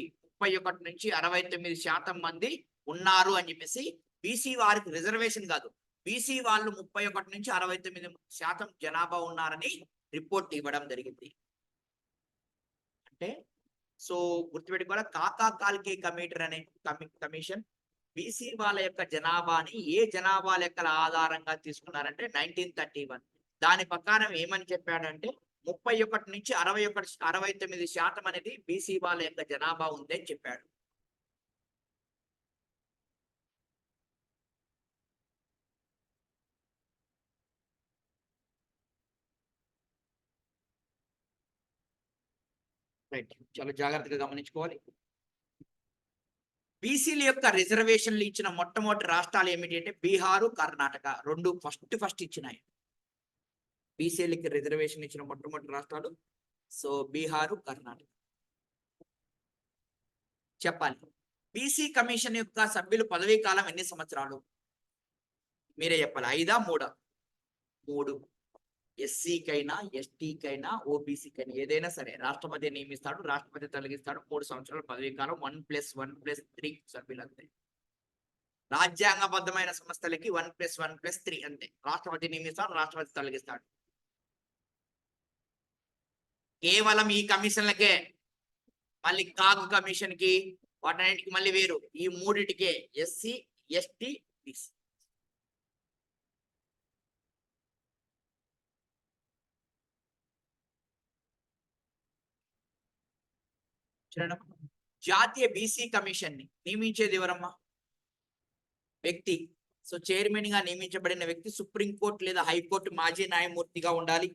69% మంది ఉన్నారు అని చెప్పేసి, బీసీ వారికి రిజర్వేషన్ కాదు, బీసీ వాళ్ళు 31 నుంచి 69% జనాభా ఉన్నారని రిపోర్ట్ ఇవ్వడం జరిగింది. అంటే సో గుర్తుపెట్టుకోవాలి, కాకా కాల్కే కమిటర్ అనే కమిషన్ బీసీ వాళ్ళ యొక్క జనాభాని ఏ జనాభా లెక్కల ఆధారంగా తీసుకున్నారంటే 1931. దాని ప్రకారం ఏమని చెప్పాడంటే 31 నుంచి 69% అనేది బీసీ వాళ్ళ యొక్క జనాభా ఉంది అని చెప్పాడు. రైట్, చాలా జాగ్రత్తగా గమనించుకోవాలి. బీసీల యొక్క రిజర్వేషన్లు ఇచ్చిన మొట్టమొదటి రాష్ట్రాలు ఏమిటి అంటే బీహారు, కర్ణాటక. రెండు ఫస్ట్ ఇచ్చినాయి. బీసీలకి రిజర్వేషన్ ఇచ్చిన మొట్టమొదటి రాష్ట్రాలు సో బీహారు, కర్ణాటక. చెప్పాలి. బీసీ కమిషన్ యొక్క సభ్యులు పదవీ కాలం ఎన్ని సంవత్సరాలు? మీరే చెప్పాలి. 5, 3? 3. ఎస్సీకైనా, ఎస్టీకైనా, ఓబీసీకైనా ఏదైనా సరే రాష్ట్రపతి నియమిస్తాడు, రాష్ట్రపతి తొలగిస్తాడు. 3 సంవత్సరాల పదవీ కాలం. 1+1+3 సభ్యులు అంతే. రాజ్యాంగబద్ధమైన సంస్థలకి 1+1+3 అంతే. రాష్ట్రపతి నియమిస్తాడు, రాష్ట్రపతి తొలగిస్తాడు. కేవలం ఈ కమిషన్లకే. మళ్ళీ కాగు కమిషన్ కి వాటన్నిటికి మళ్ళీ వేరు. ఈ మూడిటికే ఎస్సీ, ఎస్టీ, బీసీ. జాతీయ బీసీ కమిషన్ ని నియమించేది ఎవరమ్మా? వ్యక్తి. సో చైర్మన్ గా నియమించబడిన వ్యక్తి సుప్రీంకోర్టు లేదా హైకోర్టు మాజీ న్యాయమూర్తిగా ఉండాలి.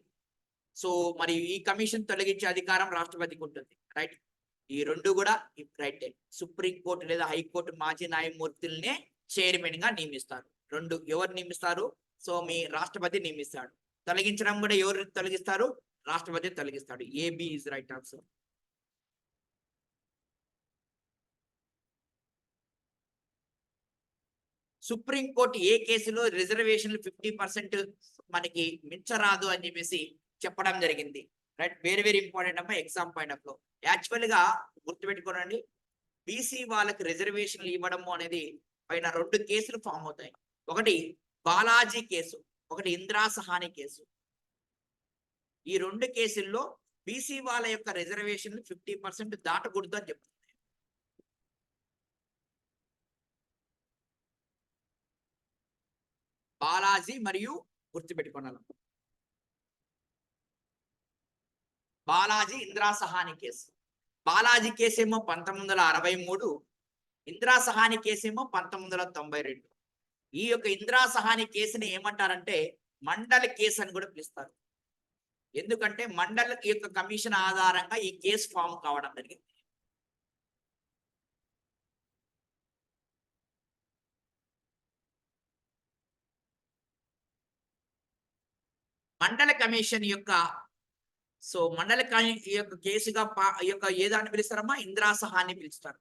సో మరి ఈ కమిషన్ తొలగించే అధికారం రాష్ట్రపతికి ఉంటుంది. రైట్. ఈ రెండు కూడా రైట్. సుప్రీంకోర్టు లేదా హైకోర్టు మాజీ న్యాయమూర్తులనే చైర్మన్ గా నియమిస్తారు. రెండు ఎవరు నియమిస్తారు? సో మీ రాష్ట్రపతి నియమిస్తాడు. తొలగించడం కూడా ఎవరు తొలగిస్తారు? రాష్ట్రపతి తొలగిస్తాడు. AB is right answer. Supreme court ఏ కేసులో రిజర్వేషన్లు 50% మనకి మించరాదు అని చెప్పేసి చెప్పడం జరిగింది. రైట్. వెరీ ఇంపార్టెంట్ అమ్మా ఎగ్జామ్ పాయింట్ ఆఫ్ లో. యాక్చువల్ గా గుర్తుపెట్టుకోనండి, బీసీ వాళ్ళకి రిజర్వేషన్లు ఇవ్వడము అనేది పైన 2 కేసులు ఫామ్ అవుతాయి. ఒకటి బాలాజీ కేసు, ఒకటి ఇందిరా సహాని కేసు. ఈ 2 కేసుల్లో బీసీ వాళ్ళ యొక్క రిజర్వేషన్లు 50% దాటకూడదు అని చెప్తుంది. బాలాజీ మరియు గుర్తుపెట్టుకున్నాను బాలాజీ ఇందిరా సహాని కేసు. బాలాజీ కేసేమో 1963, ఇందిరా సహాని కేసేమో 1992. ఈ యొక్క ఇందిరా సహాని కేసుని ఏమంటారంటే మండలి కేసు అని కూడా పిలుస్తారు. ఎందుకంటే మండలి యొక్క కమిషన్ ఆధారంగా ఈ కేసు ఫామ్ కావడం జరిగింది. మండల కమిషన్ యొక్క యొక్క కేసుగా ఈ యొక్క ఏదాన్ని పిలుస్తారమ్మా? ఇందిరా సహాని పిలుస్తారు.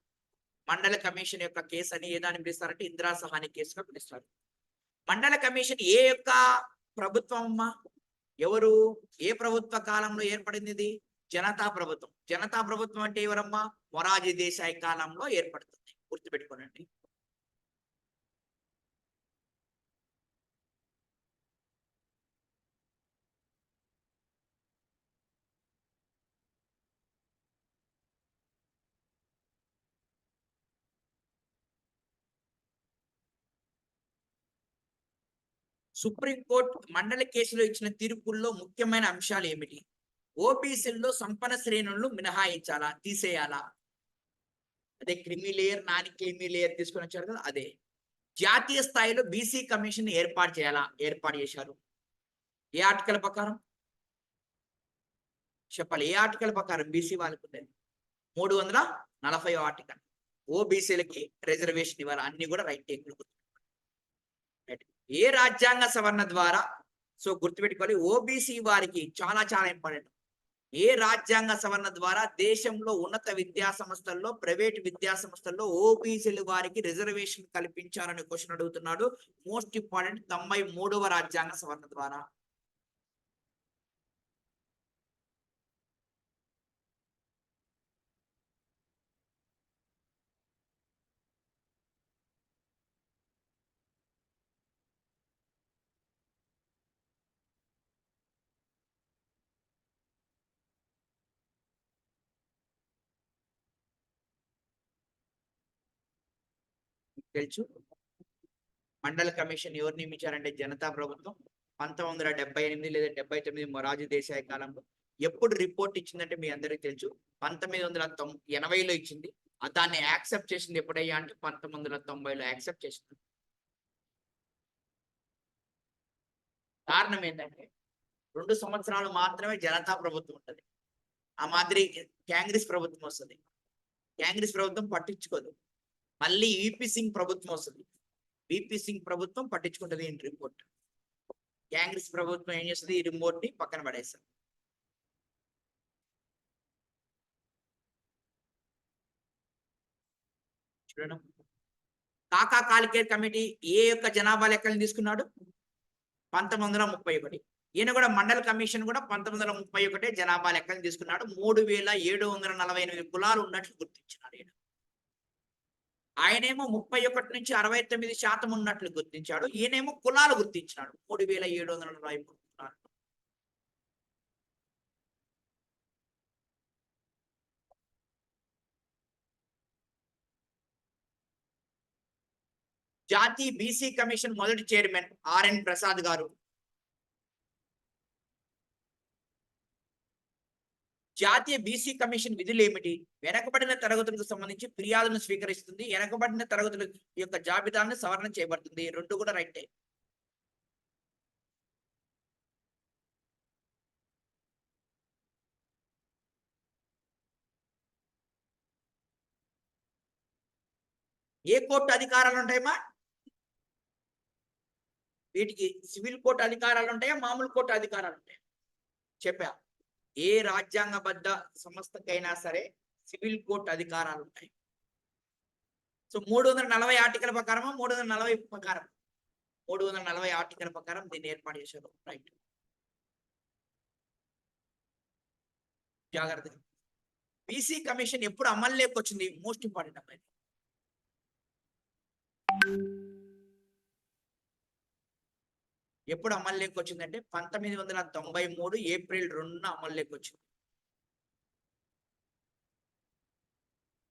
మండల కమిషన్ యొక్క కేసు అని ఏదాన్ని పిలుస్తారంటే ఇందిరా సహాని కేసుగా పిలుస్తారు. మండల కమిషన్ ఏ యొక్క ప్రభుత్వం అమ్మా? ఎవరు ఏ ప్రభుత్వ కాలంలో ఏర్పడింది ఇది? జనతా ప్రభుత్వం. జనతా ప్రభుత్వం అంటే ఎవరమ్మా? మొరార్జీ దేశాయ్ కాలంలో ఏర్పడుతుంది. గుర్తుపెట్టుకోనండి. సుప్రీంకోర్టు మండలి కేసులో ఇచ్చిన తీర్పుల్లో ముఖ్యమైన అంశాలు ఏమిటి? ఓబీసీల్లో సంపన్న శ్రేణులను మినహాయించాలా, తీసేయాలా? అదే క్రిమి లేయర్, నాన్ క్రిమి లేయర్ తీసుకొని వచ్చారు కదా, అదే. జాతీయ స్థాయిలో బీసీ కమిషన్ ఏర్పాటు చేయాలా? ఏర్పాటు చేశారు. ఏ ఆర్టికల్ ప్రకారం చెప్పాలి? ఏ ఆర్టికల్ ప్రకారం బీసీ వాళ్ళకు ఉండేది? 340 ఆర్టికల్. ఓబీసీలకి రిజర్వేషన్ ఇవ్వాలి, అన్ని కూడా రైట్ టేకులు. ఏ రాజ్యాంగ సవరణ ద్వారా, గుర్తుపెట్టుకోవాలి, ఓబీసీ వారికి చాలా చాలా ఇంపార్టెంట్. ఏ రాజ్యాంగ సవరణ ద్వారా దేశంలో ఉన్నత విద్యా సంస్థల్లో, ప్రైవేట్ విద్యా సంస్థల్లో ఓబీసీల వారికి రిజర్వేషన్ కల్పించారని క్వశ్చన్ అడుగుతున్నాడు. మోస్ట్ ఇంపార్టెంట్ 93వ రాజ్యాంగ సవరణ ద్వారా. తెలుసు. మండల కమిషన్ ఎవరు నియమించారంటే జనతా ప్రభుత్వం. 1978 లేదా 79 మొరార్జీ దేశాయ్ కాలంలో. ఎప్పుడు రిపోర్ట్ ఇచ్చిందంటే మీ అందరికీ తెలుసు, 1980లో ఇచ్చింది. దాన్ని యాక్సెప్ట్ చేసింది ఎప్పుడయ్యా అంటే 1990లో యాక్సెప్ట్ చేసింది. కారణం ఏంటంటే 2 సంవత్సరాలు మాత్రమే జనతా ప్రభుత్వం ఉంటుంది. ఆ మాదిరి కాంగ్రెస్ ప్రభుత్వం వస్తుంది. కాంగ్రెస్ ప్రభుత్వం పట్టించుకోదు. మళ్ళీ విపి సింగ్ ప్రభుత్వం వస్తుంది. విపి సింగ్ ప్రభుత్వం పట్టించుకుంటుంది ఈ రిపోర్ట్. కాంగ్రెస్ ప్రభుత్వం ఏం చేస్తుంది? ఈ రిమోట్ ని పక్కన పడేస్తారు. చూడడం. కాకా కాలికేర్ కమిటీ ఏ యొక్క జనాభా లెక్కలను తీసుకున్నాడు? 1931. ఈయన కూడా మండల కమిషన్ కూడా 1931 జనాభా లెక్కలను తీసుకున్నాడు. 3748 కులాలు ఉన్నట్లు గుర్తించినాడు ఈయన. ఆయనేమో 31 నుంచి 69% ఉన్నట్లు గుర్తించాడు. ఈయనేమో కులాలు గుర్తించినాడు 3743 కులాలు. జాతీయ బీసీ కమిషన్ మొదటి చైర్మన్ ఆర్ఎన్ ప్రసాద్ గారు. జాతీయ బీసీ కమిషన్ విధులు ఏమిటి? వెనకబడిన తరగతులకు సంబంధించి ఫిర్యాదులను స్వీకరిస్తుంది. వెనకబడిన తరగతుల యొక్క జాబితాను సవరణ చేయబడుతుంది. రెండు కూడా రైటే. ఏ కోర్టు అధికారాలు ఉంటాయమ్మా? వీటికి సివిల్ కోర్టు అధికారాలు ఉంటాయా, మామూలు కోర్టు అధికారాలు ఉంటాయా? చెప్పా. ఏ రాజ్యాంగబద్ధ సంస్థకైనా సరే సివిల్ కోర్టు అధికారాలు ఉంటాయి. 340 ఆర్టికల్ ప్రకారమా? 340 ప్రకారం. 340 ఆర్టికల్ ప్రకారం దీన్ని ఏర్పాటు చేశారు. రైట్. జాగ్రత్త. బీసీ కమిషన్ ఎప్పుడు అమల్లోకి వచ్చింది? మోస్ట్ ఇంపార్టెంట్ అమ్మాయి. ఎప్పుడు అమల్లోకి వచ్చిందంటే 1993 ఏప్రిల్ 2న అమల్లోకి వచ్చింది.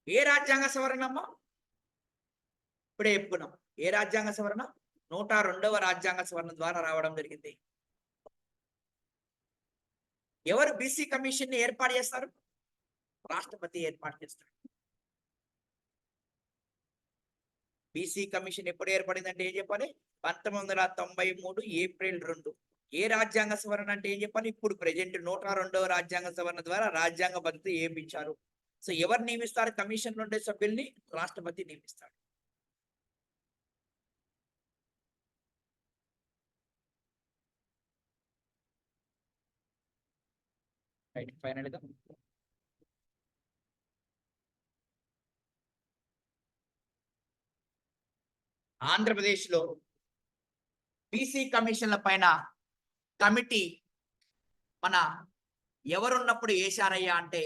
ఏ రాజ్యాంగ సవరణ అమ్మా? ఇప్పుడే చెప్పుకున్నాం. ఏ రాజ్యాంగ సవరణ? 102వ రాజ్యాంగ సవరణ ద్వారా రావడం జరిగింది. ఎవరు బీసీ కమిషన్ ని ఏర్పాటు చేస్తారు? రాష్ట్రపతి ఏర్పాటు చేస్తాడు. బీసీ కమిషన్ ఎప్పుడు ఏర్పడిందంటే ఏం చెప్పాలి? 1993 ఏప్రిల్ 2. ఏ రాజ్యాంగ సవరణ అంటే ఏం చెప్పాలి? ఇప్పుడు ప్రెజెంట్ 102వ రాజ్యాంగ సవరణ ద్వారా రాజ్యాంగ భద్రత ఏమిచ్చారు. సో ఎవరు నియమిస్తారు కమిషన్ ఉండే సభ్యుల్ని? రాష్ట్రపతి నియమిస్తాడు. రైట్, ఫైనల్ గా ఆంధ్రప్రదేశ్ లో బీసీ కమిషన్ల పైన కమిటీ మన ఎవరున్నప్పుడు వేశారయ్యా అంటే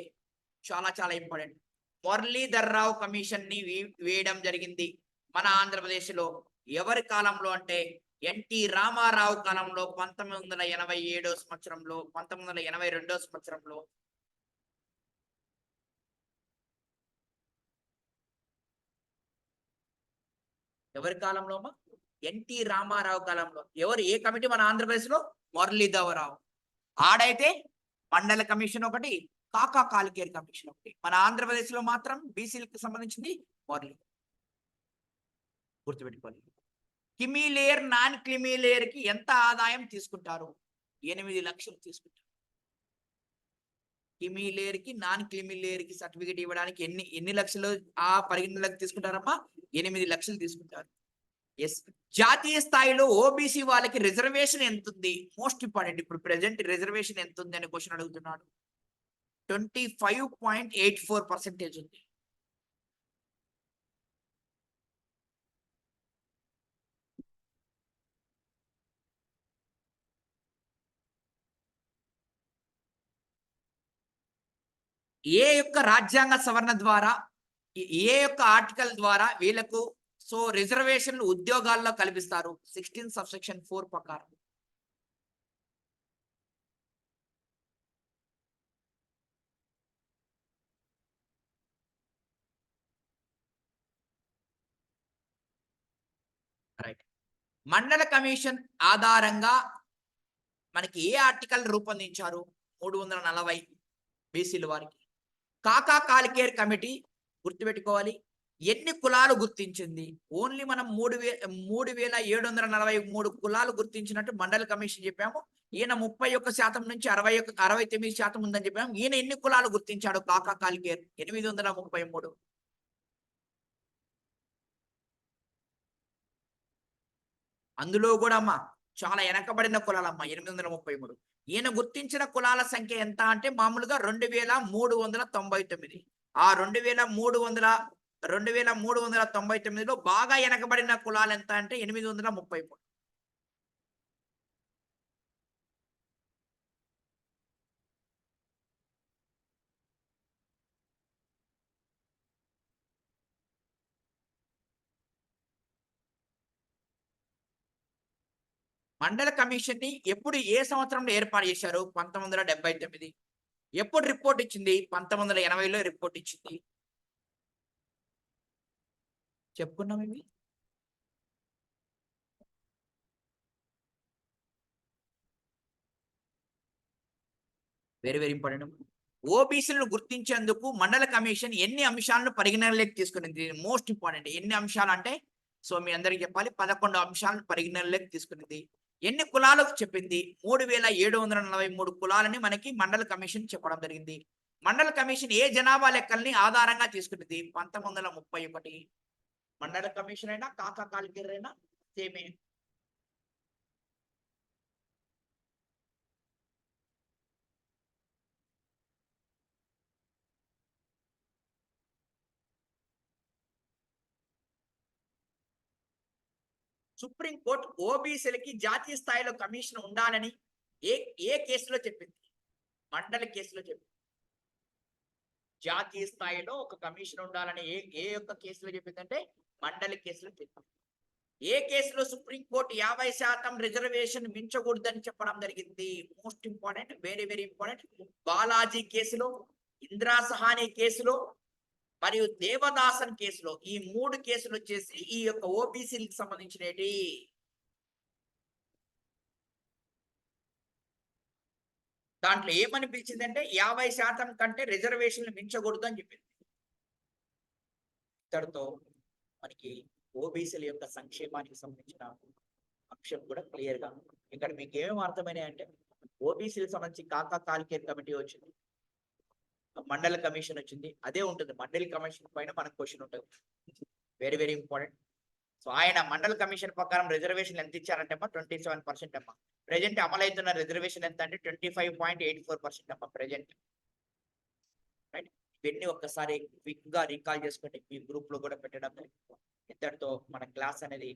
చాలా చాలా ఇంపార్టెంట్. మురళీధర్ రావు కమిషన్ ని వేయడం జరిగింది మన ఆంధ్రప్రదేశ్ లో. ఎవరి కాలంలో అంటే ఎన్టీ రామారావు కాలంలో 1987 సంవత్సరంలో, 1982 సంవత్సరంలో. ఎవరి కాలంలో అమ్మా? ఎన్టీ రామారావు కాలంలో. ఎవరు ఏ కమిటీ మన ఆంధ్రప్రదేశ్ లో? మురళీధర్ రావు. ఆడైతే మండల కమిషన్ ఒకటి, కాకా కాలికేర్ కమిషన్ ఒకటి. మన ఆంధ్రప్రదేశ్ లో మాత్రం బీసీలకు సంబంధించింది మురళి. గుర్తుపెట్టుకోవాలి. క్రిమీలేయర్ నాన్ క్రిమీలేయర్ కి ఎంత ఆదాయం తీసుకుంటారు? 8 లక్షలు తీసుకుంటారు. క్రిమీలేయర్ కి నాన్ క్రిమీలేయర్ కి సర్టిఫికేట్ ఇవ్వడానికి ఎన్ని లక్షలు ఆ పరిగణనలోకి తీసుకుంటారమ్మా? 8 లక్షలు తీసుకుంటారు. ఎస్. జాతీయ స్థాయిలో ఓబీసీ వాళ్ళకి రిజర్వేషన్ ఎంత ఉంది? Most important. ఇప్పుడు ప్రెసెంట్ రిజర్వేషన్ ఎంత ఉంది అనే క్వశ్చన్ అడుగుతున్నాడు. 25.84% ఉంది. ఏ యొక్క రాజ్యాంగ సవరణ ద్వారా, ఏ యొక్క ఆర్టికల్ ద్వారా వీళ్ళకు సో రిజర్వేషన్లు ఉద్యోగాల్లో కల్పిస్తారు? 16 సబ్సెక్షన్ 4 ప్రకారం. రైట్. మండల కమిషన్ ఆధారంగా మనకి ఏ ఆర్టికల్ రూపొందించారు? 340 బీసీల వారికి. కాకా కాలికేర్ కమిటీ గుర్తుపెట్టుకోవాలి, ఎన్ని కులాలు గుర్తించింది? ఓన్లీ మనం 3743 కులాలు గుర్తించినట్టు మండల కమిషన్ చెప్పాము. ఈయన 31% నుంచి 69% ఉందని చెప్పాము. ఈయన ఎన్ని కులాలు గుర్తించాడు కాకా కాలికేర్? 833. అందులో కూడా అమ్మా చాలా వెనకబడిన కులాలమ్మా 833. ఈయన గుర్తించిన కులాల సంఖ్య ఎంత అంటే మామూలుగా 2399. ఆ 2399లో బాగా వెనకబడిన కులాలు ఎంత అంటే 833. మండల కమిషన్ ని ఎప్పుడు ఏ సంవత్సరంలో ఏర్పాటు చేశారు? 1979. ఎప్పుడు రిపోర్ట్ ఇచ్చింది? 1980లో రిపోర్ట్ ఇచ్చింది. చెప్పుకున్నాం ఇవి. Very very important. ఓబీసీలను గుర్తించేందుకు మండల కమిషన్ ఎన్ని అంశాలను పరిగణనలోకి తీసుకునింది? Most important. ఎన్ని అంశాలు అంటే సో మీ అందరికి చెప్పాలి, 11 అంశాలను పరిగణనలోకి తీసుకునింది. ఎన్ని కులాలకు చెప్పింది? 3743 కులాలని మనకి మండల కమిషన్ చెప్పడం జరిగింది. మండల కమిషన్ ఏ జనాభా లెక్కల్ని ఆధారంగా తీసుకున్నది? 1931. మండల కమిషన్ అయినా కాకా కాలికేర్ అయినా సేమే. సుప్రీంకోర్టు ఓబీసీలకి జాతీయ స్థాయిలో కమిషన్ ఉండాలని ఏ ఏ కేసులో చెప్పింది? మండలి కేసులో చెప్పింది. జాతీయ స్థాయిలో ఒక కమిషన్ ఉండాలని ఏ యొక్క కేసులో చెప్పిందంటే మండలి కేసులో చెప్పింది. ఏ కేసులో సుప్రీంకోర్టు 50% రిజర్వేషన్ మించకూడదని చెప్పడం జరిగింది? Most important, very very important. Balaji కేసులో, ఇందిరా సహాని కేసులో మరియు దేవదాసన్ కేసులో. ఈ 3 కేసులు వచ్చేసి ఈ యొక్క ఓబీసీలకు సంబంధించినవి. దాంట్లో ఏమని పిలిచిందంటే 50% కంటే రిజర్వేషన్‌లు మించకూడదు అని చెప్పింది. ఇంతటితో మనకి ఓబీసీల యొక్క సంక్షేమానికి సంబంధించిన అంశం కూడా క్లియర్‌గా ఇక్కడ మీకేమేమి అర్థమైనాయంటే ఓబీసీలకు సంబంధించి కాకా కాలికేర్ కమిటీ వచ్చింది. మండల కమిషన్ వచ్చింది. అదే ఉంటుంది. మండలి కమిషన్ పైన మనకు క్వెషన్ ఉంటది. Very, very important. సో, ఆయన మండల కమిషన్ ప్రకారం రిజర్వేషన్‌లు ఎంత ఇచ్చారంటే అమ్మా 27% అమ్మా. ప్రెజెంట్ అమలైతున్న రిజర్వేషన్ ఎంత అంటే 25.84% అమ్మా ప్రెజెంట్. రైట్. ఇవన్నీ ఒక్కసారి క్విక్‌గా రీకాల్ చేసుకోండి. మీ గ్రూప్‌లో కూడా పెట్టడం. ఇంతటితో మన క్లాస్ అనేది